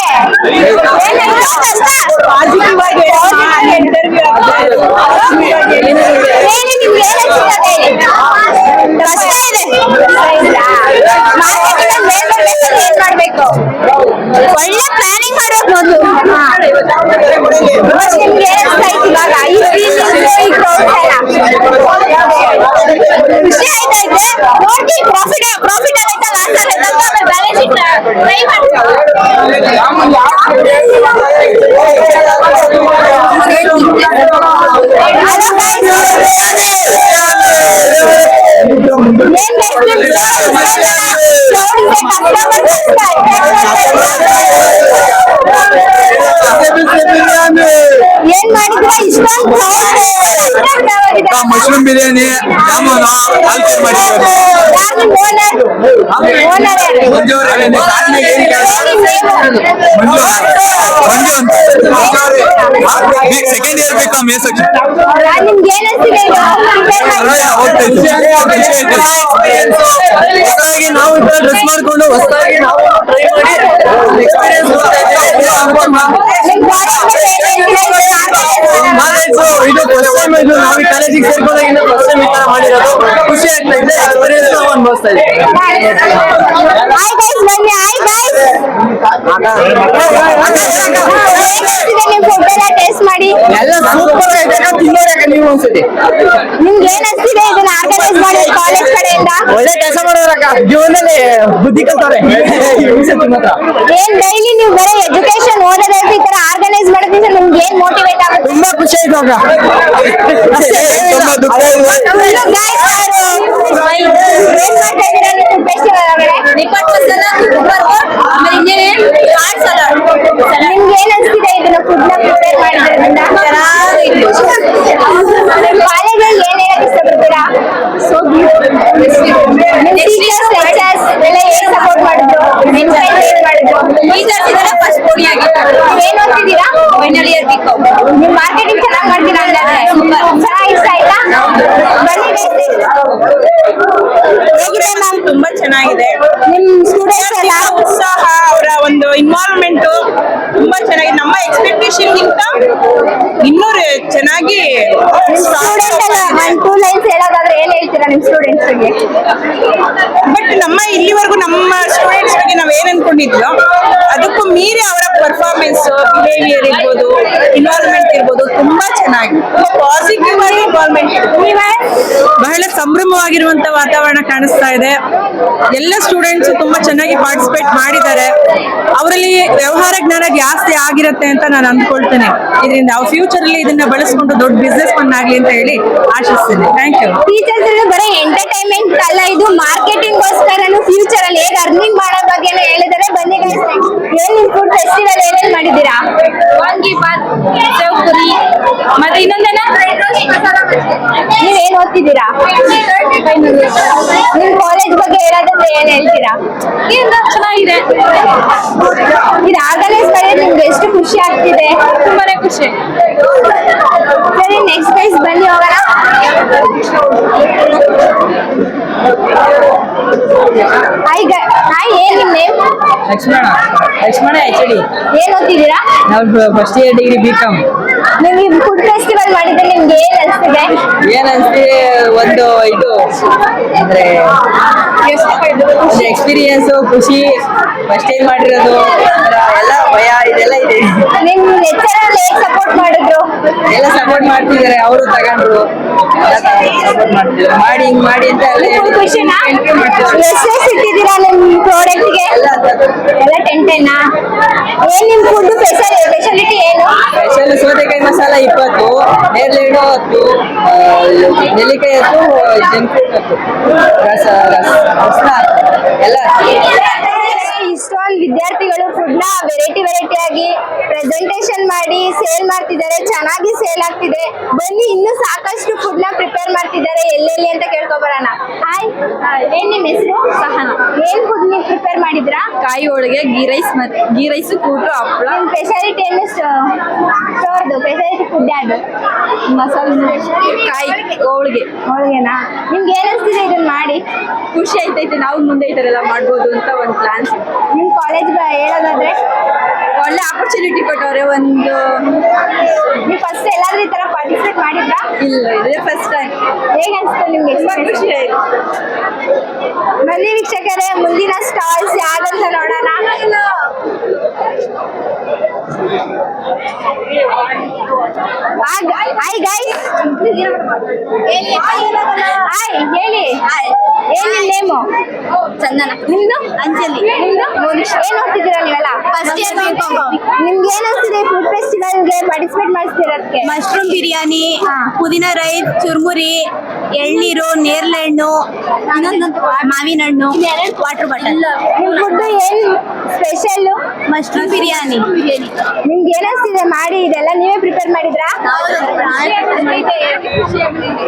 ಪಾಸಿಟಿವ್ ಆಗಿ ಹೇಳಿ, ನಿಮ್ಗೆ ಏನ್ ಅನ್ಸುತ್ತೆ? ಕಷ್ಟ ಇದೆ. ಮಾರ್ಕೆಟಿಂಗ್ ಮೇಲ್ಬರ್ಬೇಕಂದ್ರೆ ಏನ್ ಮಾಡ್ಬೇಕು? ಒಳ್ಳೆ ಪ್ಲಾನಿಂಗ್ ಮಾಡ್ಬೇಕು ಮೊದಲು. ನಿಮ್ಗೆ ಏನ್ ಅನ್ಸ್ತಾಯ್ತು ಇವಾಗ ಈ crowds ಎಲ್ಲ? ಖುಷಿ ಆಯ್ತಾ ಇದೆ? ನೋಡಿ ಪ್ರಾಫಿಟ್ ಆಗೈತಾ ಲಾಸ್ ಆಗೈತಾ ಅಂತ ಆಮೇಲೆ ಬ್ಯಾಲೆನ್ಸ್ ಶೀಟ್ ಟ್ರೈ ಏನ್ ಮಾಡಿದ್ರೆ ಇಷ್ಟೊಂದು ಮಶ್ರೂಮ್ ಬಿರಿಯಾನಿ, ಜಾಮೂನು, ಆಲ್ಕೋರ್ ಮಾಡಿದ್ದೀವಿ. ಸೆಕೆಂಡ್ ಇಯರ್ ಬೇಕಾ ಮೇ ಸೆಕ್ಷನ್. ನಿಮ್ಗೆ ಏನ್ ಅನ್ಸಿದೆ ಇದು? ಹೊಸದಾಗಿ ನಾವು ಈ ತರ ಡ್ರೆಸ್ ಮಾಡ್ಕೊಂಡು ಹೊಸದಾಗಿ ನಾವು ಟ್ರೈ ಮಾಡಿ ಎಕ್ಸ್ಪೀರಿಯನ್ಸ್ ಇದು ಫಸ್ಟ್ ಟೈಮ್ ಇದು ನಾವು ಈ ಕಾಲೇಜಿಗೆ ಸೇರ್ಕೊಂಡಾಗಿಂದ ಫಸ್ಟ್ ಟೈಮ್ ಈ ತರ ಮಾಡಿರೋದು. ಖುಷಿ ಆಗ್ತಾ ಇದೆ, ಎಕ್ಸ್ಪೀರಿಯನ್ಸ್ ನಾವು ಅನುಭವಿಸ್ತಾ ಇದ್ದೀವಿ. ಹಾಯ್ ಗೈಸ್, ಬನ್ನಿ. ಹಾಯ್ ಗೈಸ್, ನಿಮ್ ಫುಡ್ ಎಲ್ಲ ಟೇಸ್ಟ್ ಮಾಡಿ. ಎಲ್ಲ ಸೂಪರ್ ಆಗಿದೆ, ತಿನ್ನೋರಕ್ಕೆ ನೀವು ಒಂದ್ಸತಿ. ನಿಮ್ಗೆ ಏನ್ ಅನ್ಸಿದೆ ಇದನ್ನ ಆರ್ಗನೈಸ್ ಮಾಡಿ ಕಾಲೇಜ್ ಕಡೆಯಿಂದ? ಒಳ್ಳೆ ಕೆಲಸ ಮಾಡೋರಕ್ಕ, ಜೀವನದಲ್ಲಿ ಬುದ್ಧಿ ಕಲ್ತಾರೆ. ಏನ್ ಡೈಲಿ ನೀವು ಬರೀ ಎಜುಕೇಶನ್ ಓದೋದಕ್ಕೆ ಈ ತರ ಆರ್ಗನೈಸ್ ಮಾಡೋದ್ರಿಂದ ನಿಮ್ಗೆ ಏನ್ ಮೋಟಿವೇಟ್ ಆಗುತ್ತೆ? ತುಂಬಾ ಖುಷಿ ಆಯ್ತು ಅಕ್ಕ. ತುಂಬಾ ದುಃಖ ಇದೆ. ಏನ್ ಮಾಡ್ತಾ ಇದ್ದೀರಾ ನೀವು ಫೆಸ್ಟಿವಲ್ ಒಳಗಡೆ? ನಿಮ್ಗೆ ಏನ್ ಅನ್ಸ್ತಿದೆ ಇದನ್ನ ಫುಡ್ ನ ಪ್ರಿಪೇರ್ ಮಾಡಿದ್ರಿಂದ? ಕಾಲೇಜಲ್ಲಿ ಏನ್ ಹೇಳಕ್ ಇಷ್ಟಪಡ್ತೀರಾ? ಆಯ್ತು. ನಿಮ್ ಮಾರ್ಕೆಟಿಂಗ್ ಚೆನ್ನಾಗಿ ಮಾಡ್ತೀರಾ ಹಂಗಾದ್ರೆ? ಚೆನ್ನಾಗಿ ಇಷ್ಟ ಆಯ್ತಾ? ಬನ್ನಿ ಹೇಗಿದೆ ಮ್ಯಾಮ್? ತುಂಬಾ ಚೆನ್ನಾಗಿದೆ. ನಿಮ್ ಸ್ಟೂಡೆಂಟ್ಸ್ ಎಲ್ಲ ಉತ್ಸಾಹ, ಅವರ ಒಂದು ಇನ್ವಾಲ್ವ್ಮೆಂಟ್ ತುಂಬಾ ಚೆನ್ನಾಗಿದೆ. ನಮ್ಮ ಎಕ್ಸ್ಪೆಕ್ಟೇಷನ್ ಗಿಂತ ಇನ್ನೂ ಚೆನ್ನಾಗಿ ಸ್ಟೂಡೆಂಟ್ ಎಲ್ಲ 1-2 ಲೈನ್ಸ್ ಹೇಳೋದಾದ್ರೆ ಏನ್ ಹೇಳ್ತೀರಾ ನಿಮ್ ಸ್ಟೂಡೆಂಟ್ಸ್ ಬಗ್ಗೆ? ಬಟ್ ನಮ್ಮ ಇಲ್ಲಿವರೆಗೂ ನಮ್ಮ ಸ್ಟೂಡೆಂಟ್ಸ್ ಬಗ್ಗೆ ನಾವ್ ಏನ್ ಅನ್ಕೊಂಡಿದ್ವೋ ಅದಕ್ಕೂ ಮೀರಿ ಅವರ ಪರ್ಫಾರ್ಮೆನ್ಸ್, ಬಿಹೇವಿಯರ್ ಇರ್ಬೋದು, ಇನ್ವಾಲ್ವ್ಮೆಂಟ್ ಇರ್ಬೋದು, ತುಂಬಾ ಚೆನ್ನಾಗಿ ಪಾಸಿಟಿವ್ ಆಗಿ ಇನ್ವಾಲ್ವ್ಮೆಂಟ್ ಬಹಳ ಸಂಭ್ರಮವಾಗಿರುವಂತ ವಾತಾವರಣ ಕಾಣಿಸ್ತಾ ಇದೆ. ಎಲ್ಲ ಸ್ಟೂಡೆಂಟ್ಸ್ ತುಂಬಾ ಚೆನ್ನಾಗಿ ಪಾರ್ಟಿಸಿಪೇಟ್ ಮಾಡಿದ್ದಾರೆ. ಅವರಲ್ಲಿ ವ್ಯವಹಾರ ಜ್ಞಾನ ಜಾಸ್ತಿ ಆಗಿರುತ್ತೆ ಅಂತ ನಾನು ಅಂದ್ಕೊಳ್ತೇನೆ. ಇದರಿಂದ ಅವ್ರ ಫ್ಯೂಚರ್ ಅಲ್ಲಿ ಇದನ್ನ ಬಳಸ್ಕೊಂಡು ದೊಡ್ಡ ಬಿಸ್ನೆಸ್ ಮನ್ ಆಗ್ಲಿ ಅಂತ ಹೇಳಿ ಆಶಿಸ್ತೇನೆ. Thank you. ಟೀಚರ್ಸ್ ಬರೀ ಎಂಟರ್ಟೈನ್ಮೆಂಟ್ ಅಲ್ಲ, ಇದು ಮಾರ್ಕೆಟಿಂಗ್ ಗೋಸ್ಕರನು ಫ್ಯೂಚರ್ ಅಲ್ಲಿ ಹೇಗೆ ಅರ್ನಿಂಗ್ ಮಾಡೋ ಬಗ್ಗೆ ಹೇಳಿದರೆ ಬನ್ನಿ guys. ಏನ್ ನಿಮ್ ಫುಡ್ ಫೆಸ್ಟಿವಲ್ ಏನೇನ್ ಮಾಡಿದೀರಾ? ವಾಂಗಿಬಾತ್, ಸೇವ್ ಪುರಿ, ಮತ್ತೆ ಇನ್ನೊಂದೇನ ನೀವ್ ಏನ್ ಓದ್ತಿದ್ದೀರಾ? ನಿಮ್ ಕಾಲೇಜ್ ಬಗ್ಗೆ ಹೇಳೋದಾದ್ರೆ ಏನ್ ಹೇಳ್ತೀರಾ? ಚೆನ್ನಾಗಿದೆ. ಇದು ಆರ್ಗನೈಸ್ ಮಾಡಿದ್ರೆ ನಿಮ್ಗೆ ಎಷ್ಟು ಖುಷಿ ಆಗ್ತಿದೆ? ತುಂಬಾನೇ ಖುಷಿ. ಸರಿ, ನೆಕ್ಸ್ಟ್ ಗೈಸ್ ಬನ್ನಿ ಹೋಗೋಣ. ಹಾಯ್, ಏನ್ ನಿಮ್ ನೇಮ್? ಲಕ್ಷ್ಮಣ HD. ಏನ್ ಓದ್ತಿದ್ದೀರಾ? ನಾವು ಫಸ್ಟ್ ಇಯರ್ ಡಿಗ್ರಿ BCom. ನೀವು ಈ ಫುಡ್ ಫೆಸ್ಟಿವಲ್ ಮಾಡಿದ್ರೆ ನಿಮ್ಗೆ ಏನ್ ಅನ್ಸ್ತಿದೆ? ಏನ್ ಅನ್ಸ್ತಿದೆ, ಒಂದು ಇದು ಅಂದ್ರೆ ಎಕ್ಸ್ಪೀರಿಯನ್ಸ್, ಖುಷಿ, ಫಸ್ಟ್ ಟೈಮ್ ಮಾಡಿರೋದು, ಎಲ್ಲ ಭಯ ಇದೆಲ್ಲ ಇದೆ. ನಿಮ್ ಲೆಕ್ಚರರ್ ಹೇಗ್ ಸಪೋರ್ಟ್ ಮಾಡಿದ್ರು? ಎಲ್ಲ ಸಪೋರ್ಟ್ ಮಾಡ್ತಿದ್ದಾರೆ, ಅವರು ತಗೊಂಡ್ರು, ಸಪೋರ್ಟ್ ಮಾಡ್ತಿದ್ದಾರೆ. ಮಾಡಿ ಹಿಂಗ್ ಮಾಡಿ ಅಂತ ಎಲ್ಲ ಖುಷಿನಾ? ಮಾಡ್ತಿದ್ದಾರೆ. ಎಷ್ಟೆಷ್ಟು ಇಟ್ಟಿದ್ದೀರಾ ನಿಮ್ ಪ್ರಾಡಕ್ಟ್ ಗೆ? ಎಲ್ಲ ಎಲ್ಲ 10-10 ಏನ್ ನಿಮ್ ಫುಡ್ ಸ್ಪೆಷಾಲಿಟಿ ಏನು? ಸ್ಪೆಷಲ್ ಸೌತೆಕಾಯಿ ಮಸಾಲ 20, ನೇರ್ಲೆಹಣ್ಣು 10, ನೆಲ್ಲಿಕಾಯಿ 10, ಜಂಕ್ ಫುಡ್ 10, ರಸ ಎಲ್ಲ. ಇಷ್ಟೊಂದು ವಿದ್ಯಾರ್ಥಿಗಳು ಫುಡ್ ನ ವೆರೈಟಿ ಆಗಿ ಪ್ರೆಸೆಂಟೇಶನ್ ಮಾಡಿ ಸೇಲ್ ಮಾಡ್ತಿದ್ದಾರೆ. ಚೆನ್ನಾಗಿ ಸೇಲ್ ಆಗ್ತಿದೆ. ಬನ್ನಿ, ಇನ್ನೂ ಸಾಕಷ್ಟು ಫುಡ್ ನ ಪ್ರಿಪೇರ್ ಮಾಡ್ತಿದ್ದಾರೆ. ಎಲ್ಲೆಲ್ಲಿ ಅಂತ ಕೇಳ್ಕೊಬರೋಣ. ಹಾಯ್, ಏನ್ ನಿಮ್ ಹೆಸರು? ಸಹನಾ. ಏನ್ ಫುಡ್ ನೀವು ಪ್ರಿಪೇರ್ ಮಾಡಿದ್ರಾ? ಕಾಯಿ ಹೋಳಿಗೆ, ಗೀ ರೈಸ್, ಕೂಟು, ಹಪ್ಪಳ, ನಿಮ್ ಸ್ಪೆಷಾಲಿಟಿ ಏನು? ಸ್ಟೋರ್ದು ಸ್ಪೆಷಾಲಿಟಿ ಫುಡ್ ಯಾವುದು? ಮಸಾಲೆ ಕಾಯಿ ಹೋಳಿಗೆ. ಹೋಳಿಗೆನಾ? ನಿಮ್ಗೆ ಏನ್ ಅನ್ಸ್ತಿದೆ ಇದನ್ನ ಮಾಡಿ? ಖುಷಿ ಆಯ್ತೈತೆ. ನಾವು ಮುಂದೆ ಈ ತರ ಎಲ್ಲ ಮಾಡ್ಬೋದು ಅಂತ ಒಂದು ಪ್ಲಾನ್ಸ್. ನಿಮ್ ಕಾಲೇಜ್ ಹೇಳೋದಾದ್ರೆ ಒಳ್ಳೆ ಆಪರ್ಚುನಿಟಿ ಕೊಟ್ಟವ್ರೆ. ಒಂದು ನೀವು ಫಸ್ಟ್ ಎಲ್ಲಾದ್ರೂ ಈ ತರ ಪಾರ್ಟಿಸಿಪೇಟ್ ಮಾಡಿದ್ರಾ? ಇಲ್ಲ, ಇದೇ ಫಸ್ಟ್ ಟೈಮ್. ಹೇಗೆ ಅನ್ಸುತ್ತೆ ನಿಮ್ಗೆ? ತುಂಬಾ ಖುಷಿ ಆಯ್ತು. ಬನ್ನಿ ವೀಕ್ಷಕರೇ, ಮುಂದಿನ ಸ್ಟಾಲ್ಸ್ ಯಾವ್ದಂತ ನೋಡೋಣ. ಹಾಯ್ ಗೈಸ್, ಹಾಯ್, ಹೇಳಿ ಏನ್ ನಿಮ್ ನೇಮು? ಚಂದನ. ನಿಮ್ದು? ಅಂಜಲಿ. ನಿಮ್ದು? ಏನ್ ಓದ್ತಿದ್ದೀರಾ ನೀವೆಲ್ಲ? First year BCom. ನಿಮ್ಗೆ ಏನ್ ಅನ್ಸ್ತಿದೆ ಫುಡ್ ಫೆಸ್ಟಿವಲ್ಗೆ ಪಾರ್ಟಿಸಿಪೇಟ್ ಮಾಡಿಸ್ತಿರೋದಕ್ಕೆ? ಮಶ್ರೂಮ್ ಬಿರಿಯಾನಿ, ಪುದೀನ ರೈಸ್, ಚುರ್ಮುರಿ, ಎಳ್ನೀರು, ನೇರ್ಲೆಹಣ್ಣು, ಇನ್ನೊಂದು ಮಾವಿನ ಹಣ್ಣು, ವಾಟರ್ ಬಾಟಲ್. ನಿಮ್ ಫುಡ್ ಏನ್ ಸ್ಪೆಷಲ್? ಮಶ್ರೂಮ್ ಬಿರಿಯಾನಿ. ನಿಮ್ಗೆ ಏನ್ ಅನ್ಸ್ತಿದೆ ಮಾಡಿ? ಇದೆಲ್ಲ ನೀವೇ ಪ್ರಿಪೇರ್ ಮಾಡಿದ್ರಾ?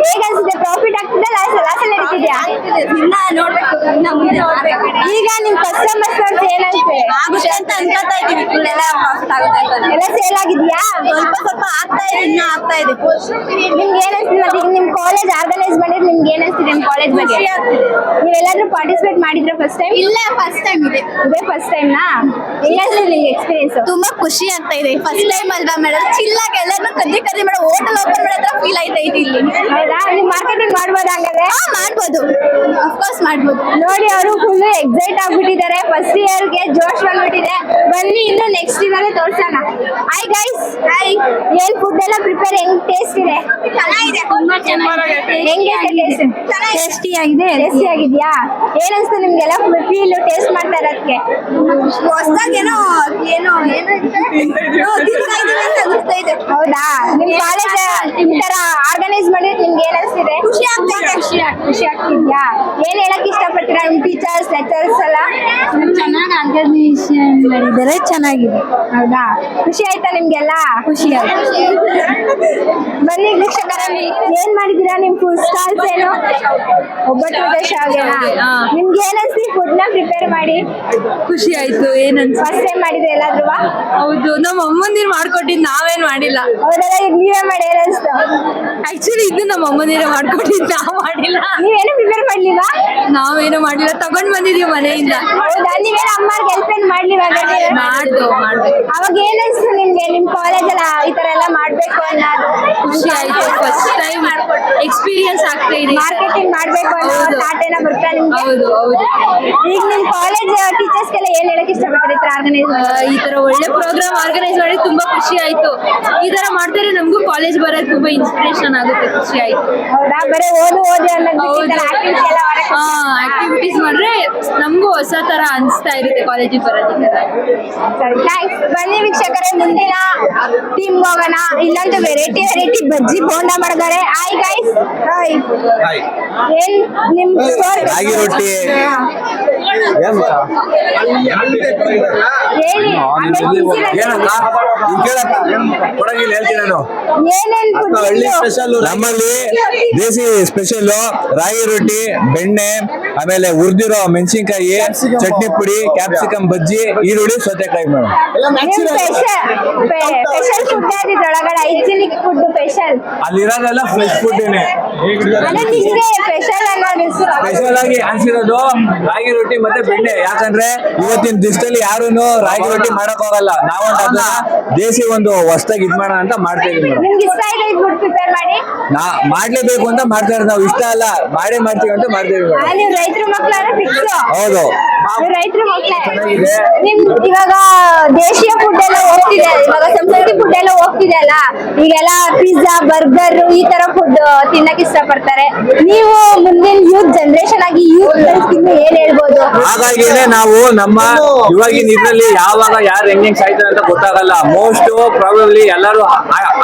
ಹೇಗೆ ಅನ್ಸುತ್ತೆ? ಪ್ರಾಫಿಟ್ ಆಗ್ತಿದೆ? ಲಾಸ್ ಅಲ್ಲಿ ನಡೀತಿದ್ಯಾ? ಇನ್ನ ನೋಡ್ಬೇಕು, ಇನ್ನ ಮುಂದೆ ನೋಡ್ಬೇಕು. ಈಗ ನಿಮ್ ಕಸ್ಟಮರ್ಸ್ ಏನಂತೆ? ಆಗುತ್ತೆ ಅಂತ ಅನ್ಕೋತಾ ಇದೀವಿ. ಎಲ್ಲ ಪ್ರಾಫಿಟ್ ಆಗುತ್ತೆ ಅಂತ. ಎಲ್ಲ ಸೇಲ್ ಆಗಿದ್ಯಾ? ಸ್ವಲ್ಪ ಆಗ್ತಾ ಇದೆ, ಇನ್ನೂ ಆಗ್ತಾ ಇದೆ. ನಿಮ್ಗೆ ಏನ್ ಅನ್ಸ್ತಿದೆ? ಈಗ ನಿಮ್ ಕಾಲೇಜ್ ಆರ್ಗನೈಸ್ ಮಾಡಿದ್ರೆ ನಿಮ್ಗೆ ಏನ್ ಅನ್ಸ್ತಿದೆ ನಿಮ್ ಕಾಲೇಜ್ ಬಗ್ಗೆ? ಖುಷಿ ಆಗ್ತಿದೆ. ನೀವೆಲ್ಲಾದ್ರೂ ಪಾರ್ಟಿಸಿಪೇಟ್ ಮಾಡಿದ್ರ ಫಸ್ಟ್ ಟೈಮ್? ಇಲ್ಲ, ಫಸ್ಟ್ ಟೈಮ್ ಇದೆ. ಇದೇ ಫಸ್ಟ್ ಟೈಮ್ ನಾ? ಹೆಂಗನ್ಸ್ತಿದೆ ನಿಮ್ಗೆ ಎಕ್ಸ್ಪೀರಿಯನ್ಸ್? ತುಂಬಾ ಖುಷಿ ಆಗ್ತಾ ಇದೆ. ಫಸ್ಟ್ ಟೈಮ್ ಅಲ್ವಾ ಮೇಡಮ್, ಚಿಲ್ಲಾಗಿ ಎಲ್ಲರನ್ನೂ ಕದ್ದಿ ಮಾಡೋ ಹೋಟೆಲ್ ಓಪನ್ ಮಾಡೋ ಫೀಲ್ ಆಯ್ತಾ ಇದೆ ಇಲ್ಲಿ. ಹೌದಾ? ನಿಮ್ ಮಾರ್ಕೆಟಿಂಗ್ ಮಾಡ್ಬೋದ ಹಂಗಾದ್ರೆ? ಮಾಡ್ಬೋದು, ಅಫ್ಕೋರ್ಸ್ ಮಾಡ್ಬೋದು. ನೋಡಿ, ಅವರು ಫುಲ್ ಎಕ್ಸೈಟ್ ಆಗ್ಬಿಟ್ಟಿದ್ದಾರೆ. ಫಸ್ಟ್ ಇಯರ್ಗೆ ಜೋಶ್ ಬಂದ್ಬಿಟ್ಟಿದೆ. ಬನ್ನಿ, ಇನ್ನು ನೆಕ್ಸ್ಟ್ ಇಯರ್ ತೋರ್ಸೋಣ. Hi guys, hi. ಏನ್ ಫುಡ್ ಎಲ್ಲ ಪ್ರಿಪೇರ್, ಹೆಂಗ್ ಟೇಸ್ಟ್ ಇದೆ? ಚೆನ್ನಾಗಿದೆ, ತುಂಬಾ ಚೆನ್ನಾಗಿದೆ. ಹೆಂಗೆ ಟೇಸ್ಟ್? ಟೇಸ್ಟಿ ಆಗಿದೆ. ಟೇಸ್ಟಿ ಆಗಿದ್ಯಾ? ಏನ್ ಅನ್ಸ್ತು ನಿಮ್ಗೆಲ್ಲ ಫೀಲ್ ಟೇಸ್ಟ್ ಮಾಡ್ತಾ ಇರೋದಕ್ಕೆ? ಹೊಸದಾಗಿ ಏನೋ ಅನಿಸ್ತಾ ಇದೆ. ಹೌದಾ? ನಿಮ್ ಕಾಲೇಜ್ ಈ ತರ ಆರ್ಗನೈಸ್ ಮಾಡಿದ್ರೆ ನಿಮ್ಗೆ ಏನ್ ಅನ್ಸ್ತಿದೆ? ಖುಷಿ ಆಗ್ತಿದೆ. ಖುಷಿ ಆಗ್ತಿದ್ಯಾ? ಏನ್ ಹೇಳಕ್ ಇಷ್ಟಪಡ್ತೀರಾ ನಿಮ್ ಟೀಚರ್ಸ್ ಲೆಕ್ಚರ್ಸ್ ಎಲ್ಲ? ಚೆನ್ನಾಗಿ ಆರ್ಗನೈಸೇಷನ್ ಮಾಡಿದ್ದಾರೆ, ಚೆನ್ನಾಗಿದೆ. ಹೌದಾ, ಖುಷಿ ಆಯ್ತಾ ನಿಮ್ಗೆಲ್ಲ? ಖುಷಿ ಆಯ್ತು. ಬನ್ನಿ ವೀಕ್ಷಕರೇ, ಏನ್ ಮಾಡಿದೀರಾ? ನಿಮ್ ಫುಡ್ ಸ್ಟಾಲ್ಸ್ ಏನು? ಒಬ್ಬಟ್ಟು ಶಾವಿಗೆನಾ? ನಿಮ್ಗೆ ಏನನ್ಸಿ ಫುಡ್ ನ ಪ್ರಿಪೇರ್ ಮಾಡಿ? ಖುಷಿ ಆಯ್ತು. ಏನಂತ ಫಸ್ಟ್ ಟೈಮ್ ಮಾಡಿದ್ರೆ ಎಲ್ಲಾದ್ರೂ? ಹೌದು, ನಮ್ಮ ಅಮ್ಮಂದಿರು ಮಾಡ್ಕೊಟ್ಟಿದ್ದು, ನಾವೇನ್ ಮಾಡಿಲ್ಲ. ಹೌದಲ್ಲ, ಈಗ ನೀವೇ ಮಾಡಿ ಏನನ್ಸ್ತು? ಆಕ್ಚುಲಿ ಇದು ನಮ್ಮ ಅಮ್ಮಂದಿರ ಮಾಡ್ಕೊಟ್ಟಿದ್ದು, ನಾವ್ ಮಾಡಿಲ್ಲ. ನೀವೇನು ಪ್ರಿಪೇರ್ ಮಾಡ್ಲಿಲ್ವಾ? ನಾವೇನು ಮಾಡಿಲ್ಲ, ತಗೊಂಡ್ ಬಂದಿದೀವಿ ಮನೆಯಿಂದ. ಹೌದಾ, ನೀವೇನು ಅಮ್ಮರ್ಗೆ ಹೆಲ್ಪ್ ಏನ್ ಮಾಡ್ಲಿವಾ? ಮಾಡ್ಬೇಕು. ಅವಾಗ ಏನನ್ಸ್ತು ನಿಮ್ಗೆ? ನಿಮ್ ಕಾಲೇಜ್ ಎಲ್ಲ ಈ ತರ ಎಲ್ಲ ಮಾಡ್ಬೇಕು ಅನ್ನೋದು? ಖುಷಿ ಆಯ್ತು, ಫಸ್ಟ್ ಟೈಮ್ ಎಕ್ಸ್ಪೀರಿಯನ್ಸ್ ಆಗ್ತಾ ಇದೆ. ಮಾರ್ಕೆಟಿಂಗ್ ಮಾಡ್ಬೇಕು ಅನ್ನೋ ಹೌದು. ಥಾಟೇನ ಬರ್ತಾ ನಿಮ್ಗೆ? ಹೌದು. ಈಗ ನಿಮ್ ಕಾಲೇಜ್ ಟೀಚರ್ಸ್ಗೆಲ್ಲ ಏನ್ ಹೇಳಕ್ ಇಷ್ಟಪಡ್ತಾರೆ ಈ ತರ ಆರ್ಗನೈಸ್? ಈ ತರ ಒಳ್ಳೆ ಪ್ರೋಗ್ರಾಮ್ ಆರ್ಗನೈಸ್ ಮಾಡಿ ತುಂಬಾ ಖುಷಿ ಆಯ್ತು. ಈ ತರ ಮಾಡ್ತಾರೆ, ನಮಗೂ ಕಾಲೇಜ್ ಬರೋದು ತುಂಬಾ ಇನ್ಸ್ಪಿರೇಷನ್ ಆಗುತ್ತೆ. ಖುಷಿ ಆಯ್ತು. ಹೌದಾ, ಬರೀ ಓದು ಅನ್ನೋದು ಆಕ್ಟಿವಿಟಿ ಎಲ್ಲ ಮಾಡಕ್ ಆಕ್ಟಿವಿಟೀಸ್ ಮಾಡ್ರೆ ನಮಗೂ ಹೊಸ ತರ ಅನ್ಸ್ತಾ ಇರುತ್ತೆ ಕಾಲೇಜಿಗೆ ಬರೋದಕ್ಕೆ. ಸರಿ, ಥ್ಯಾಂಕ್ಸ್. ಬನ್ನಿ ವೀಕ್ಷಕರೇ, ಮುಂದಿನ ಟೀಮ್ ಹೋಗೋಣ. ಇಲ್ಲೊಂದು ವೆರೈಟಿ ಬಜ್ಜಿ ಬೋಂಡ ಮಾಡಿದ್ದಾರೆ. Hi guys. ಹಾಯ್. ಏನ್ ನಿಮ್ ಸ್ಟೋರ್? ರಾಗಿ ರೊಟ್ಟಿ. ಹೇಳಿ, ಏನೇನ್ ಫುಡ್? ನಮ್ಮಲ್ಲಿ ದೇಸಿ ಸ್ಪೆಷಲ್ ರಾಗಿ ರೊಟ್ಟಿ, ಬೆಣ್ಣೆ, ಆಮೇಲೆ ಹುರಿದಿರೋ ಮೆಣಸಿನ್ಕಾಯಿ, ಚಟ್ನಿ ಪುಡಿ, ಕ್ಯಾಪ್ಸಿಕಮ್ ಬಜ್ಜಿ, ಈರುಳ್ಳಿ, ಸೌತೆಕಾಯಿ ಮೇಡಮ್. ಸ್ಪೆಷಲ್ ಫುಡ್ ಒಳಗಡೆ ಹೈಜಿನಿಕ್ ಫುಡ್ ಸ್ಪೆಷಲ್. ಅಲ್ಲಿರೋದೆಲ್ಲ ಫ್ರೆಶ್ ಫುಡ್ ಅದೇ ನಿಮ್ಗೆ ಸ್ಪೆಷಲ್ ಅನ್ನೋದು? ಸ್ಪೆಷಲ್ ಆಗಿ ಅನ್ಸಿರೋದು ರಾಗಿ ರೊಟ್ಟಿ ಮತ್ತೆ ಬೆಣ್ಣೆ. ಯಾಕಂದ್ರೆ ಇವತ್ತಿನ ದಿವಸದಲ್ಲಿ ಯಾರು ರಾಗಿ ರೊಟ್ಟಿ ಮಾಡಕ್ ಹೋಗಲ್ಲ. ನಾವು ಅದನ್ನ ದೇಸಿ ಒಂದು ಹೊಸದಾಗಿ ಇದ್ ಮಾಡೋಣ ಅಂತ ಮಾಡ್ತಾ ಇದೀವಿ ಮೇಡಮ್. ನಿಮ್ಗೆ ಇಷ್ಟ ಇದೆ ಈ ಫುಡ್ ಪ್ರಿಪೇರ್ ಮಾಡಿ? ಮಾಡ್ಲೇಬೇಕು ಅಂತ ಮಾಡ್ತಾ ಇರೋದು. ನಾವು ಇಷ್ಟ ಅಲ್ಲ, ಮಾಡೇ ಮಾಡ್ತೀವಿ ಅಂತ ಮಾಡ್ತೀವಿ ಮೇಡಮ್. ನೀವು ರೈತರ ಮಕ್ಕಳಾರ ಫಿಕ್ಸ್? ಹೌದು, ರೈತರ ಮಕ್ಕಳೇ. ನಿಮ್ ಇವಾಗ ದೇಶೀಯ ಫುಡ್ ಎಲ್ಲ ಹೋಗ್ತಿದೆ, ಇವಾಗ ಸಂಸ್ಕೃತಿ ಫುಡ್ ಎಲ್ಲ ಹೋಗ್ತಿದೆ ಅಲ್ಲ, ಈಗೆಲ್ಲ ಪಿಜ್ಜಾ, ಬರ್ಗರ್ ಈ ತರ ಫುಡ್ ತಿನ್ನಕ್ ಇಷ್ಟಪಡ್ತಾರೆ. ನೀವು ಮುಂದಿನ ಯೂತ್ ಜನರೇಷನ್ ಆಗಿ ಯೂತ್ ಗಳಿಗೆ ಏನ್ ಹೇಳ್ಬೋದು? ಹಾಗಾಗಿನೇ ನಾವು ನಮ್ಮ ಇವಾಗಿನ ಇದ್ರಲ್ಲಿ ಯಾವಾಗ ಯಾರು ಹೆಂಗ್ ಸಾಯ್ತಾರೆ ಅಂತ ಗೊತ್ತಾಗಲ್ಲ. ಮೋಸ್ಟ್ ಪ್ರಾಬಬ್ಲಿ ಎಲ್ಲರೂ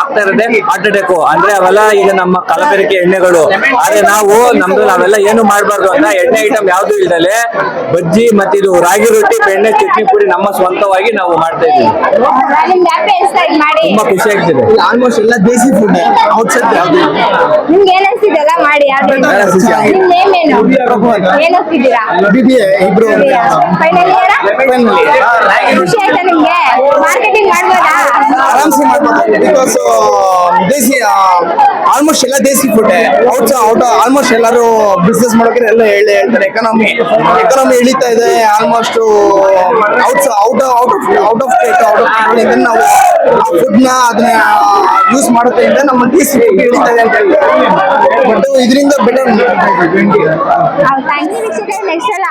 ಆಗ್ತಾ ಇರೋದೇ ಹಾರ್ಟ್ ಅಟ್ಯಾಕ್. ಅಂದ್ರೆ ಅವೆಲ್ಲ ಈಗ ನಮ್ಮ ಕಲಬೆರಕೆ ಎಣ್ಣೆಗಳು. ಆದ್ರೆ ನಾವು ನಮ್ದು ನಾವೆಲ್ಲ ಏನು ಮಾಡ್ಬಾರ್ದು ಅಂತ ಎಣ್ಣೆ ಐಟಮ್ ಯಾವ್ದು ಇಲ್ದಲೆ ಬಜ್ಜಿ ಮತ್ತೆ ಇದು ರಾಗಿ ರೊಟ್ಟಿ, ಬೆಣ್ಣೆ, ಚಟ್ನಿ ಪುಡಿ ನಮ್ಮ ಸ್ವಂತವಾಗಿ ನಾವು ಮಾಡ್ತಾ ಇದೀವಿ. ನಿಮ್ಗೆ ಹ್ಯಾಪಿ ಅನ್ಸ್ತಾ ಇದ್ ಮಾಡಿ? ತುಂಬಾ ಖುಷಿ ಆಗ್ತಿದೆ. ಆಲ್ಮೋಸ್ಟ್ ಎಲ್ಲ ದೇಸಿ ಫುಡ್ ಔಟ್ಸೈಡ್ ಯಾವ್ದು. ನಿಮ್ಗೆ ಏನ್ ಅನ್ಸ್ತಿದೆ ಎಲ್ಲ ಮಾಡಿ? ನಿಮ್ ನೇಮ್ ಏನು? ಏನ್ ಓದ್ತಿದ್ದೀರಾ? Final year? ಖುಷಿ ಆಯ್ತಾ ನಿಮ್ಗೆ? ಮಾರ್ಕೆಟಿಂಗ್ ಮಾಡ್ಬೋದಾ? ಆರಾಮ್ಸೆ ಮಾಡ್ಬೋದು. ಬಿಕಾಸ್ ದೇಸಿ ಆಲ್ಮೋಸ್ಟ್ ಎಲ್ಲ ದೇಸಿ ಫುಡ್ ಔಟ್ ಆಲ್ಮೋಸ್ಟ್ ಎಲ್ಲರೂ ಬಿಸ್ನೆಸ್ ಮಾಡೋಕೆ ಎಲ್ಲ ಹೇಳ್ತಾರೆ. ಎಕನಾಮಿ ಇಳಿತಾ ಇದೆ. ಆಲ್ಮೋಸ್ಟ್ ಔಟ್ ಆಫ್ ಸ್ಟೇಟ್ ನಾವು ಫುಡ್ ನ ಅದನ್ನ ಯೂಸ್ ಮಾಡೋದ್ರಿಂದ ನಮ್ಮ ದೇಸಿ ಇಳಿತಾ ಇದೆ ಅಂತ ಹೇಳ್ತಾರೆ. ಬಟ್ ಇದರಿಂದ ಬೆಟರ್. ನೆಕ್ಸ್ಟ್ ಎಲ್ಲ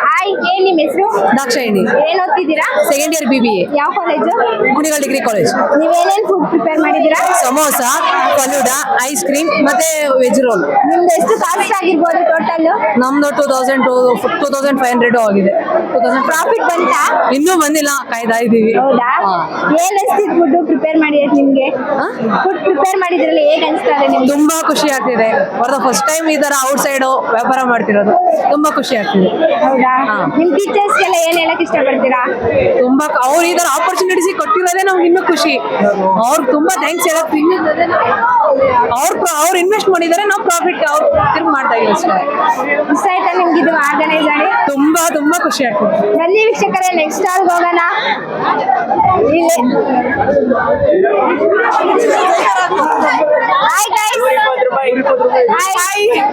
ಏನ್ ನಿಮ್ ಹೆಸರು? ದಾಕ್ಷಾಯಿಣಿ. ಏನ್ ಓದ್ತಿದ್ದೀರಾ? ಸೆಕೆಂಡ್ ಇಯರ್ BBA, ಯಾವ ಕಾಲೇಜು? Kunigal degree college. ನೀವೇನೇನ್ ಫುಡ್ ಪ್ರಿಪೇರ್ ಮಾಡಿದೀರಾ? ಸಮೋಸ, ಫಲೂಡಾ, ಐಸ್ ಕ್ರೀಮ್ ಮತ್ತೆ ವೆಜ್ ರೋಲ್. ನಿಮ್ದು ಎಷ್ಟು ಕಾಸ್ಟ್ ಆಗಿರ್ಬೋದು ಟೋಟಲ್? ನಮ್ದು 2500 ಆಗಿದೆ. ಪ್ರಾಫಿಟ್ ಬಂತಾ? ಇನ್ನೂ ಬಂದಿಲ್ಲ, ಕಾಯ್ದಾ ಇದೀವಿ. ಹೌದಾ? ಏನ್ ಅನ್ಸ್ತಿದ್ ಫುಡ್ ಪ್ರಿಪೇರ್ ಮಾಡಿದ್ರೆ ನಿಮ್ಗೆ? ಫುಡ್ ಪ್ರಿಪೇರ್ ಮಾಡಿದ್ರಲ್ಲಿ ಹೇಗ್ ಅನ್ಸ್ತಾರೆ ನಿಮ್ಗೆ? ತುಂಬಾ ಖುಷಿ ಆಗ್ತಿದೆ. ಫಸ್ಟ್ ಟೈಮ್ ಈ ತರ ಔಟ್ ಸೈಡ್ ವ್ಯಾಪಾರ ಮಾಡ್ತಿರೋದು ತುಂಬಾ ಖುಷಿ ಆಗ್ತಿದೆ. ಹೌದಾ? ನಿಮ್ ಟೀಚರ್ಸ್ ಎಲ್ಲ ಏನ್ ಹೇಳಕ್ ಇಷ್ಟಪಡ್ತೀರಾ? ತುಂಬಾ ಅವ್ರು ಈ ತರ ಆಪರ್ಚುನಿಟೀಸ್ ಕೊಟ್ಟಿರೋದೇ ನಮ್ಗೆ ಇನ್ನೂ ಖುಷಿ. ಅವ್ರು ತುಂಬಾ ಥ್ಯಾಂಕ್ಸ್ ಹೇಳಕ್. ಅವ್ರು ಇನ್ವೆಸ್ಟ್ ಮಾಡಿದ್ದಾರೆ, ನಾವು ಪ್ರಾಫಿಟ್ ಅವ್ರು ತಿರ್ಗಿ ಮಾಡ್ತಾ ಇದೀವಿ ಅಷ್ಟೇ. ಇಷ್ಟ ಆಯ್ತಾ ನಿಮ್ಗೆ ಇದು ಆರ್ಗನೈಸ್ ಮಾಡಿ? ತುಂಬಾ ಖುಷಿ ಆಗ್ತದೆ. ಬನ್ನಿ ವೀಕ್ಷಕರೇ, ನೆಕ್ಸ್ಟ್ ಸ್ಟಾಲ್ಗೆ ಹೋಗೋಣ. Hi guys.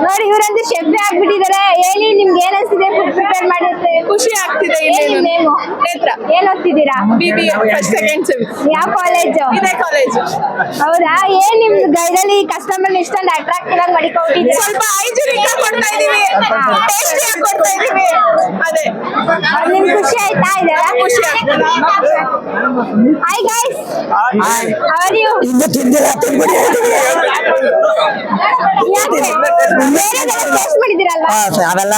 ನೋಡಿ, ಇವರಂತೂ ಶೆಫ್ ಆಗ್ಬಿಟ್ಟಿದ್ದಾರೆ. ಹೇಳಿ, ನಿಮ್ಗೆ ಏನ್ ಅನ್ಸಿದೆ ಫುಡ್ ಪ್ರಿಪೇರ್ ಮಾಡಿದ್ರೆ? ಖುಷಿ ಆಗ್ತಿದೆ. ಏನ್ ಓದ್ತಿದ್ದೀರಾ? BBA first second sem. ಯಾವ ಕಾಲೇಜು? ಇದೇ ಕಾಲೇಜ್. ಹೌದಾ? ಏನ್ ನಿಮ್ ಗೈಡಲ್ಲಿ ಕಸ್ಟಮರ್ ಇಷ್ಟೊಂದು ಅಟ್ರಾಕ್ಟಿವ್ ಆಗಿ ಮಾಡಿಕೊಟ್ಟಿದ್ದೀರಾ? ಸ್ವಲ್ಪ ಹೈಜಿನಿಕ್ ಆಗಿ ಕೊಡ್ತಾ ಇದೀವಿ, ಟೇಸ್ಟಿ ಆಗಿ ಕೊಡ್ತಾ ಇದೀವಿ. ಅದೇ ನಿಮ್ ಖುಷಿ ಆಯ್ತಾ ಇದೆಲ್ಲ? Hi guys, how are you? Taste ಮಾಡಿದಿರಲ್ವಾ? ಅವೆಲ್ಲ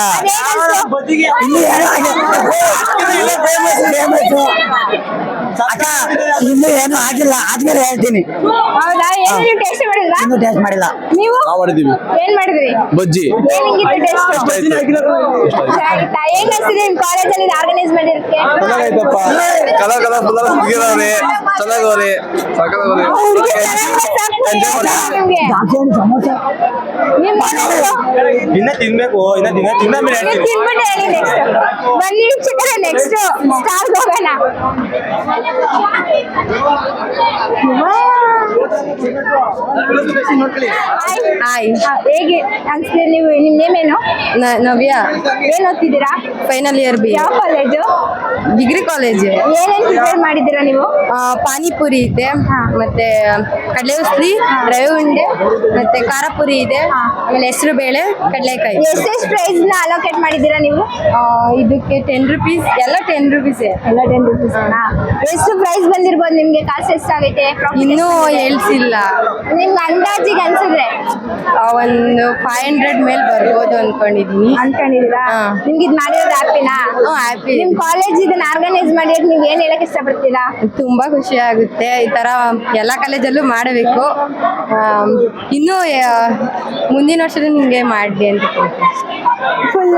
ಅಕ್ಕ ಇನ್ನು ಏನು ಆಗಿಲ್ಲ, ಆದ್ಮೇಲೆ ಹೇಳ್ತೀನಿ. ಹೌದಾ? ಏನು ನೀವು ಟೇಸ್ಟ್ ಮಾಡಿಲ್ವಾ? ಇನ್ನು ಟೇಸ್ಟ್ ಮಾಡಿಲ್ಲ. ನೀವು ಮಾಡಿದೀವಿ ಏನ್ ಮಾಡಿದ್ರಿ? ಬಜ್ಜಿ. ಏನ್ ಹಿಂಗಿತ್ತು ಟೇಸ್ಟ್? ಆಯ್ತಾ? ಹೇಗ್ ಅನ್ಸಿದೆ ನಿಮ್ ಕಾಲೇಜಲ್ಲಿ ಆರ್ಗನೈಸ್ ಮಾಡಿರೋದಕ್ಕೆ? ಚೆನ್ನಾಗೈತಪ್ಪ, ಕಲರ್ ಕಲರ್ಫುಲ್ ಹುಡುಗಿರವ್ರೆ, ಚೆನ್ನಾಗವ್ರೆ, ಸಾಕಾಗವ್ರೆ. ನಿಮ್ಗೆ ನಿಮ್ ಇನ್ನ ತಿನ್ಬೇಕು, ಇನ್ನ ತಿನ್ನ ಮೇಲೆ ನೀವು ತಿನ್ಬಿಟ್ಟು ಹೇಳಿ ನೆಕ್ಸ್ಟ್. ಒಂದ್ ನಿಮಿಷಕ್ಕೆ ನೆಕ್ಸ್ಟ್ ಸ್ಟಾರ್ ಹೋಗೋಣ. ಹಾಯ್, ಹೇಗೆ ಅನ್ಸಿದೆ? ನೀವು ನಿಮ್ ನೇಮ್ ಏನು? ನವ್ಯ, ಏನ್ ಓದ್ತಿದ್ದೀರಾ? ಫೈನಲ್ ಇಯರ್ ಬಿ, ಯಾವ ಕಾಲೇಜು? Degree college. ಏನೇನ್ ಪ್ರಿಪೇರ್ ಮಾಡಿದ್ದೀರಾ ನೀವು? ಪಾನಿಪುರಿ ಇದೆ, ಮತ್ತೆ ಕಡಲೆ ಉಸ್ಲಿ, ರವೆ ಉಂಡೆ, ಮತ್ತೆ ಖಾರ ಪುರಿ ಇದೆ, ಆಮೇಲೆ ಹೆಸರು ಬೇಳೆ, ಕಡಲೆಕಾಯಿ. ಎಷ್ಟೆಷ್ಟು ಪ್ರೈಸ್ ನ ಅಲೋಕೇಟ್ ಮಾಡಿದ್ದೀರಾ ನೀವು? ಇದಕ್ಕೆ 10 rupees, ಎಲ್ಲ 10 rupees. ಎಲ್ಲ 10 rupees. ಎಷ್ಟು ಪ್ರೈಸ್ ಬಂದಿರ್ಬೋದು ನಿಮ್ಗೆ? ಕಾಸು ಎಷ್ಟಾಗೈತೆ? ಇನ್ನೂ ಹೇಳ್ಸಿಲ್ಲ, ನಿಮ್ಗೆ ಅಂದಾಜಿಗೆ ಅನ್ಸಿದ್ರೆ ಒಂದು 500 ಮೇಲೆ ಬರ್ಬೋದು ಅನ್ಕೊಂಡಿದೀನಿ. ಅನ್ಕೊಂಡಿದ್ದೀರಾ? ಹಾ. ನಿಮ್ಗೆ ಇದು ಮಾಡಿರೋದು ಹ್ಯಾಪಿನಾ? ಹ್ಯಾಪಿ, ನಿಮ್ ಕಾಲೇಜ್ ಇದನ್ನ ಆರ್ಗನೈಸ್ ಮಾಡಿರೋದು ನೀವ್ ಏನ್ ಹೇಳಕ್ ಇಷ್ಟಪಡ್ತೀರಾ? ತುಂಬಾ ಖುಷಿ ಆಗುತ್ತೆ. ಈ ತರ ಎಲ್ಲ ಕಾಲೇಜಲ್ಲೂ ಮಾಡಬೇಕು. ಇನ್ನೂ ಮುಂದಿನ ವರ್ಷದಲ್ಲಿ ನಿಮ್ಗೆ ಮಾಡ್ಲಿ ಅಂತ ಕೇಳ್ತೀನಿ. ಫುಲ್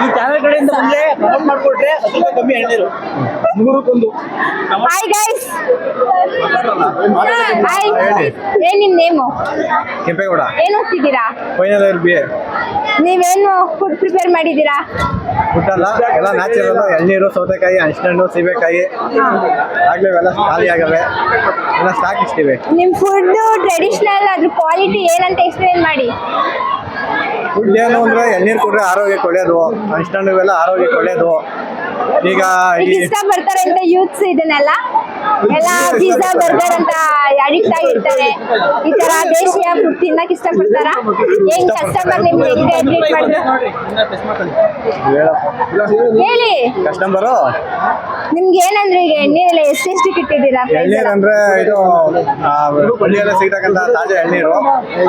ಈ ಚಾನಲ್ ಕಡೆಯಿಂದ ಬಂದ್ರೆ ಪ್ರಮೋಟ್ ಮಾಡ್ಕೊಟ್ರೆ ಸ್ವಲ್ಪ ಕಮ್ಮಿ ಎಣ್ಣೀರು 100ಕ್ಕೆ 1. Hi guys, hi. ಏನ್ ನಿಮ್ ನೇಮು? ಕೆಂಪೇಗೌಡ, ಏನ್ ಓದ್ತಿದ್ದೀರಾ? Final year B. ನೀವೇನು ಫುಡ್ ಪ್ರಿಪೇರ್ ಮಾಡಿದ್ದೀರಾ? ಊಟಲ್ಲ, ಎಲ್ಲ ನ್ಯಾಚುರಲ್, ಎಳ್ನೀರು, ಸೌತೆಕಾಯಿ, ಹಣ್ಣು, ಸೀಬೆಕಾಯಿ ಆಗ್ಲೇ ಇವೆಲ್ಲ ಖಾಲಿ ಆಗವೆ, ಎಲ್ಲ ಸ್ಟಾಕ್ ಇಷ್ಟಿವೆ. ನಿಮ್ ಫುಡ್ ಟ್ರೆಡಿಷನಲ್, ಅದ್ರ ಕ್ವಾಲಿಟಿ ಏನಂತ ಎಕ್ಸ್ಪ್ಲೇನ್ ಮಾಡಿ. ಫುಡ್ ಏನು ಅಂದ್ರೆ ಎಳ್ನೀರು ಕೊಟ್ರೆ ಆರೋಗ್ಯಕ್ಕೆ ಒಳ್ಳೇದು, ಹಣ್ಣು ಇವೆಲ್ಲ ಆರೋಗ್ಯಕ್ಕೆ ಒಳ್ಳೇದು. ಈಗ ಈಗ ಇಷ್ಟಪಡ್ತಾರೆ ಅಂತ ಯೂತ್ಸ್ ಇದನ್ನೆಲ್ಲ ಎಲ್ಲ ಪಿಜ್ಜಾ ಬರ್ಗರ್ ಅಂತ ಅಡಿಕ್ಟ್ ಆಗಿರ್ತಾರೆ. ಈ ತರ ದೇಶೀಯ ಫುಡ್ ತಿನ್ನಕ್ ಇಷ್ಟಪಡ್ತಾರ? ಹೆಂಗ್ ಕಸ್ಟಮರ್ ನಿಮ್ಗೆ ಹೆಂಗೆ ಟ್ರೀಟ್ ಮಾಡಿದ್ರು ಹೇಳಿ. ಕಸ್ಟಮರು ನಿಮ್ಗೆ ಏನಂದ್ರೆ ಈಗ ಎಣ್ಣೆಲ್ಲ ಎಷ್ಟೆಷ್ಟಕ್ಕೆ ಇಟ್ಟಿದ್ದೀರಾ? ಎಳ್ನೀರು ಅಂದ್ರೆ ಇದು ಹಳ್ಳಿಯೆಲ್ಲ ಸಿಗ್ತಕ್ಕಂಥ ತಾಜಾ ಎಳ್ನೀರು,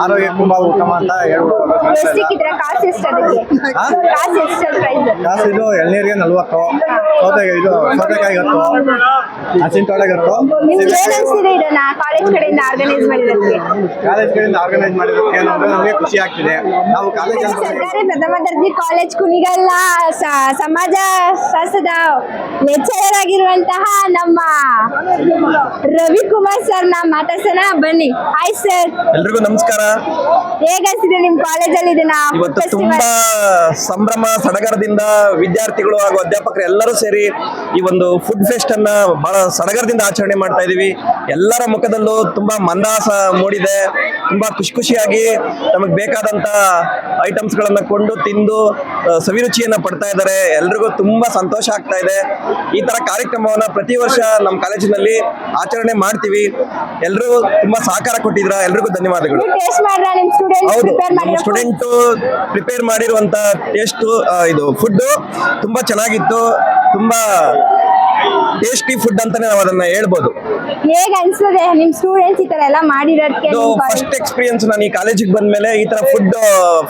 ಆರೋಗ್ಯಕ್ಕೆ ತುಂಬಾ ಉತ್ತಮ ಅಂತ ಹೇಳ್ಬೋದು. ಎಷ್ಟಕ್ಕಿದ್ರ? ಕಾಸು ಎಷ್ಟು ಅದಕ್ಕೆ? ಕಾಸು ಎಷ್ಟು ಪ್ರೈಸ್? ಕಾಸು ಇದು ಎಳ್ನೀರಿಗೆ 40, ಸೌತೆಕಾಯಿ 10, ಹಸಿನಕಾಯಿ 10. ನಿಮ್ಗೆ ಏನ್ ಅನ್ಸಿದೆ ಇದನ್ನ ಕಾಲೇಜ್ ಕಡೆಯಿಂದ ಆರ್ಗನೈಸ್ ಮಾಡಿರೋದಕ್ಕೆ? ಕಾಲೇಜ್ ಕಡೆಯಿಂದ ಆರ್ಗನೈಸ್ ಮಾಡಿರೋದಕ್ಕೆ ಏನಂದ್ರೆ ನಮಗೆ ಖುಷಿ ಆಗ್ತಿದೆ. ನಾವು ಕಾಲೇಜ್ ಸರ್ಕಾರಿ ಪ್ರಥಮ ದರ್ಜೆ ಕಾಲೇಜ್ ಕುಣಿಗಲ್ ಸಮಾಜ ಶಾಸ್ತ್ರದ ಲೆಕ್ಚರರ್ ಆಗಿರುವಂತಹ ನಮ್ಮ ರವಿಕುಮಾರ್ ಸರ್ ನ ಮಾತಾಡ್ಸೋಣ ಬನ್ನಿ. Hi sir. ಎಲ್ರಿಗೂ ನಮಸ್ಕಾರ. ಹೇಗನ್ಸಿದೆ ನಿಮ್ ಕಾಲೇಜಲ್ಲಿ ಇದನ್ನ ಇವತ್ತು ತುಂಬಾ ಸಂಭ್ರಮ ಸಡಗರದಿಂದ ವಿದ್ಯಾರ್ಥಿಗಳು ಹಾಗೂ ಅಧ್ಯಾಪಕರು ಎಲ್ಲರೂ ಸೇರಿ ಈ ಒಂದು ಫುಡ್ ಫೆಸ್ಟ್ ಅನ್ನ ಬಹಳ ಸಡಗರದಿಂದ ಆಚರಣೆ ಮಾಡ್ತಾ ಇದೀವಿ. ಎಲ್ಲರ ಮುಖದಲ್ಲೂ ತುಂಬಾ ಮಂದಹಾಸ ಮೂಡಿದೆ. ತುಂಬಾ ಖುಷಿಯಾಗಿ ನಮಗೆ ಬೇಕಾದಂತ ಐಟಮ್ಸ್ ಗಳನ್ನ ಕೊಂಡು ತಿಂದು ಸವಿರುಚಿಯನ್ನ ಪಡ್ತಾ ಇದ್ದಾರೆ. ಎಲ್ರಿಗೂ ತುಂಬಾ ಸಂತೋಷ ಆಗ್ತಾ ಇದೆ. ಈ ತರ ಕಾರ್ಯಕ್ರಮವನ್ನ ಪ್ರತಿ ವರ್ಷ ನಮ್ಮ ಕಾಲೇಜಿನಲ್ಲಿ ಆಚರಣೆ ಮಾಡ್ತೀವಿ. ಎಲ್ಲರೂ ತುಂಬಾ ಸಹಕಾರ ಕೊಟ್ಟಿದ್ರ, ಎಲ್ರಿಗೂ ಧನ್ಯವಾದಗಳು. ಹೌದು, ನಮ್ಮ ಸ್ಟೂಡೆಂಟ್ ಪ್ರಿಪೇರ್ ಮಾಡಿರುವಂತ ಟೇಸ್ಟ್ ಇದು ಫುಡ್ ತುಂಬಾ ಚೆನ್ನಾಗಿತ್ತು. ತುಂಬಾ ಟೇಸ್ಟಿ ಫುಡ್ ಅಂತಾನೆ ನಾವು ಅದನ್ನ ಹೇಳ್ಬೋದು. ಹೇಗೆ ಅನ್ಸುತ್ತೆ ನಿಮ್ ಸ್ಟೂಡೆಂಟ್ಸ್ ಈ ತರ ಎಲ್ಲ ಮಾಡಿರೋದಕ್ಕೆ? ಫಸ್ಟ್ ಎಕ್ಸ್ಪೀರಿಯನ್ಸ್ ನಾನು ಈ ಕಾಲೇಜಿಗೆ ಬಂದ್ಮೇಲೆ ಈ ತರ ಫುಡ್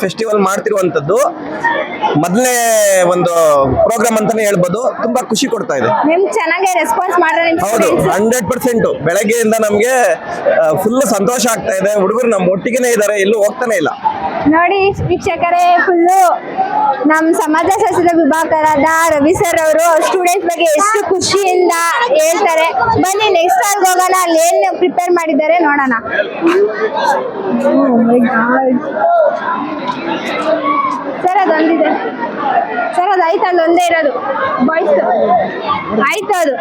ಫೆಸ್ಟಿವಲ್ ಮಾಡ್ತಿರುವಂತದ್ದು ಮೊದಲನೇ ಒಂದು ಪ್ರೋಗ್ರಾಮ್ ಅಂತಾನೆ ಹೇಳ್ಬೋದು. ತುಂಬಾ ಖುಷಿ ಕೊಡ್ತಾ ಇದೆ. ನಿಮ್ ಚೆನ್ನಾಗಿ ರೆಸ್ಪಾನ್ಸ್ ಮಾಡ್ರೆ ನಿಮ್ ಹೌದು, ಸ್ಟೂಡೆಂಟ್ಸ್ 100% ಬೆಳಗ್ಗೆಯಿಂದ ನಮ್ಗೆ ಫುಲ್ ಸಂತೋಷ ಆಗ್ತಾ ಇದೆ. ಹುಡುಗರು ನಮ್ಮ ಒಟ್ಟಿಗೆನೆ ಇದ್ದಾರೆ, ಎಲ್ಲೂ ಹೋಗ್ತಾನೆ ಇಲ್ಲ. ನೋಡಿ ವೀಕ್ಷಕರೇ, ಫುಲ್ಲು ನಮ್ಮ ಸಮಾಜಶಾಸ್ತ್ರದ ವಿಭಾಗರಾದ ರವಿ ಸರ್ ಅವರು ಸ್ಟೂಡೆಂಟ್ಸ್ ಬಗ್ಗೆ ಎಷ್ಟು ಖುಷಿಯಿಂದ ಹೇಳ್ತಾರೆ. ಬನ್ನಿ ನೆಕ್ಸ್ಟ್ ಅಲ್ಲಿ ಹೋಗೋಣ, ಅಲ್ಲಿ ಏನ್ ಪ್ರಿಪೇರ್ ಮಾಡಿದ್ದಾರೆ ನೋಡೋಣ. ಸರ್ ಅದೊಂದಿದೆ ಸರ್, ಅದು ಆಯ್ತು, ಅಲ್ಲಿ ಒಂದೇ ಇರೋದು ಬಾಯ್ಸ್ ಆಯ್ತು. ಅದು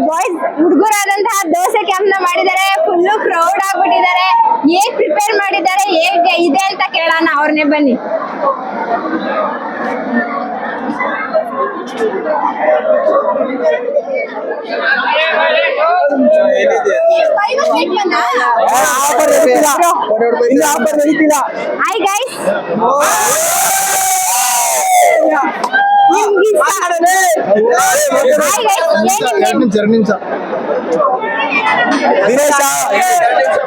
ಬಾಯ್ಸ್ ಹುಡುಗರಾದಂತಹ ದೋಸೆ ಕ್ಯಾಂಪ್ ನ ಮಾಡಿದ್ದಾರೆ. ಫುಲ್ಲು ಕ್ರೌಡ್ ಆಗ್ಬಿಟ್ಟಿದ್ದಾರೆ. ಹೇಗ್ ಪ್ರಿಪೇರ್ ಮಾಡಿದ್ದಾರೆ, ಹೇಗೆ ಇದೆ ಅಂತ ಕೇಳೋಣ ಅವ್ರನ್ನೇ. ಬನ್ನಿ. ಹಾಯ್ ಗೈಸ್, ಎರಡು ನಿಮಿಷ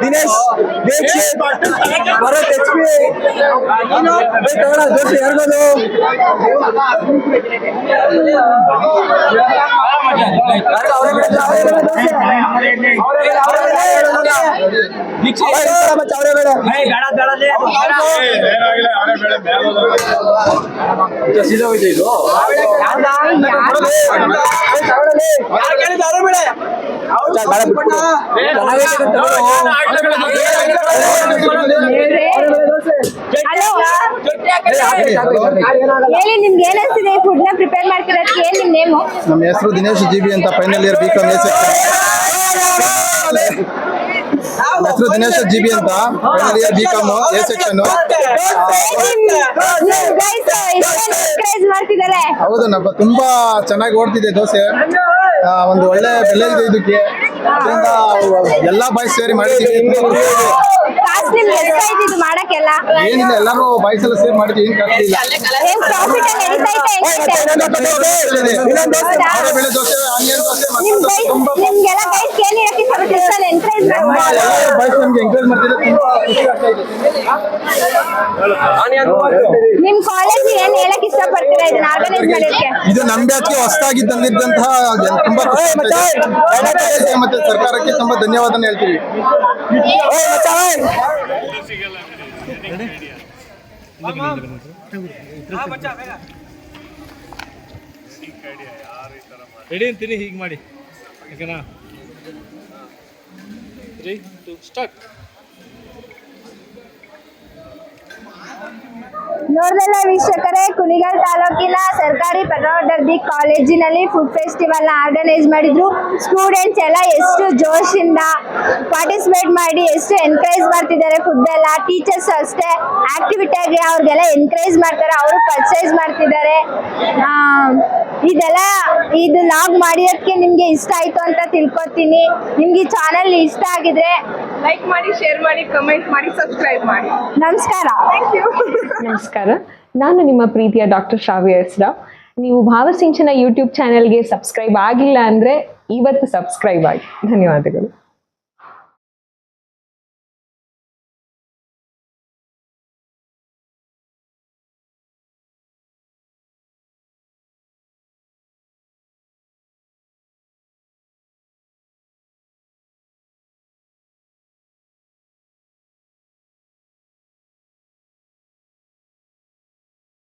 ದಿನೇಶ್ ಭರತ್ ಎಚ್ ಪಿ ಜೋಶಿ ಯಾರ್ಗೋದು ಹೇಳಿ, ನಿಮ್ಗೆ ಏನ್ ಅನ್ಸಿದೆ ಫುಡ್ ನ ಪ್ರಿಪೇರ್ ಮಾಡ್ತಿರೋದಕ್ಕೆ? ಏನ್ ನಿಮ್ ನೇಮು? ನಮ್ಮ ಹೆಸರು ದಿನೇಶ್ GB ಅಂತ, final year B.Com A section. ಹೆಸರು ದಿನೇಶ್ GB ಅಂತ, final year B.Com A section. Encourage ಮಾಡ್ತಿದ್ದಾರೆ. ಹೌದನಪ್ಪ, ತುಂಬಾ ಚೆನ್ನಾಗಿ ಓಡ್ತಿದೆ ದೋಸೆ. ಒಂದು ಒಳ್ಳೆ ಬೆಲೆ ಇದೆ ಇದಕ್ಕೆ, ಅದರಿಂದ ಎಲ್ಲಾ ಬಾಯ್ ಸೇರಿ ಮಾಡಿದ್ದೀವಿ. ಕಾಸ್ಟ್ ನಿಮ್ಗೆ ಎಷ್ಟಾಯ್ತು ಇದು ಮಾಡಕ್ಕೆಲ್ಲ? ಏನಿಲ್ಲ, ಎಲ್ಲರೂ ಬಾಯ್ಸ್ ಎಲ್ಲ ಸೇರಿ ಮಾಡಿದ್ವಿ, ಏನ್ ಕಷ್ಟ ಇಲ್ಲ. ಏನ್ ಪ್ರಾಫಿಟ್ ಅಲ್ಲಿ ಬೆಳೆ ದೋಸೆ, ಆನಿಯನ್ ದೋಸೆ ನಿಮ್ಗೆಲ್ಲ ಗೈಸ್ ಏನ್ ಹೇಳಕ್ಕೆ ಇಷ್ಟಪಡ್ತೀರಾ? ಎನ್ಕರೇಜ್ ಬಾಯ್ಸ್ ನಮ್ಗೆ ಎಂಕರೇಜ್ ಮಾಡ್ತಿದ್ರೆ ತುಂಬಾ ಖುಷಿ ಆಗ್ತಾ ಇದೆ. ನಿಮ್ ಕಾಲೇಜ್ ಏನ್ ಹೇಳಕ್ ಇಷ್ಟಪಡ್ತೀರಾ ಇದನ್ನ ಆರ್ಗನೈಸ್ ಮಾಡೋದಕ್ಕೆ? ಇದು ನಮ್ಮ ಬ್ಯಾಚ್ಗೆ ಹೊಸದಾಗಿ ತಂದಿದ್ದಂತಹ ತುಂಬಾ ಖುಷಿ ಆಗ್ತಾ ಇದೆ. ಮತ್ತೆ ಸರ್ಕಾರಕ್ಕೆ ತುಂಬಾ ಧನ್ಯವಾದ ಹೇಳ್ತೀವಿ. ರೆಡಿ ಅಂತೀನಿ, ಹೀಗೆ ಮಾಡಿ, ಓಕೆನಾ? 3, 2 ಸ್ಟಾರ್ಟ್. ನೋಡ್ದಲ್ಲ ವೀಕ್ಷಕರೇ, ಕುಣಿಗಲ್ ತಾಲೂಕಿನ ಸರ್ಕಾರಿ ಪ್ರಥಮ ದರ್ಜೆ ಕಾಲೇಜಿನಲ್ಲಿ ಫುಡ್ ಫೆಸ್ಟಿವಲ್ ನ ಆರ್ಗನೈಸ್ ಮಾಡಿದ್ರು. ಸ್ಟೂಡೆಂಟ್ಸ್ ಎಲ್ಲ ಎಷ್ಟು ಜೋಶಿಂದ ಪಾರ್ಟಿಸಿಪೇಟ್ ಮಾಡಿ ಎಷ್ಟು ಎನ್ಕರೇಜ್ ಮಾಡ್ತಿದ್ದಾರೆ ಫುಡ್ ಎಲ್ಲ. ಟೀಚರ್ಸ್ ಅಷ್ಟೇ ಆಕ್ಟಿವಿಟಿ ಆಗಿ ಅವ್ರಿಗೆಲ್ಲ ಎನ್ಕರೇಜ್ ಮಾಡ್ತಾರೆ, ಅವರು ಪರ್ಚೇಸ್ ಮಾಡ್ತಿದ್ದಾರೆ. ಇದು ಲಾಗ್ ಮಾಡಿರೋದಕ್ಕೆ ನಿಮ್ಗೆ ಇಷ್ಟ ಆಯ್ತು ಅಂತ ತಿಳ್ಕೊತೀನಿ. ನಿಮ್ಗೆ ಈ ಚಾನಲ್ ಇಷ್ಟ ಆಗಿದ್ರೆ ಲೈಕ್ ಮಾಡಿ, ಶೇರ್ ಮಾಡಿ, ಕಮೆಂಟ್ ಮಾಡಿ, ಸಬ್ಸ್ಕ್ರೈಬ್ ಮಾಡಿ. ನಮಸ್ಕಾರ. ನಮಸ್ಕಾರ, ನಾನು ನಿಮ್ಮ ಪ್ರೀತಿಯ ಡಾಕ್ಟರ್ ಶ್ರಾವ್ಯ ಎಸ್ ರಾವ್. ನೀವು ಭಾವಸಿಂಚನ ಯೂಟ್ಯೂಬ್ ಚಾನೆಲ್ಗೆ ಸಬ್ಸ್ಕ್ರೈಬ್ ಆಗಿಲ್ಲ ಅಂದರೆ ಇವತ್ತು ಸಬ್ಸ್ಕ್ರೈಬ್ ಆಗಿ. ಧನ್ಯವಾದಗಳು.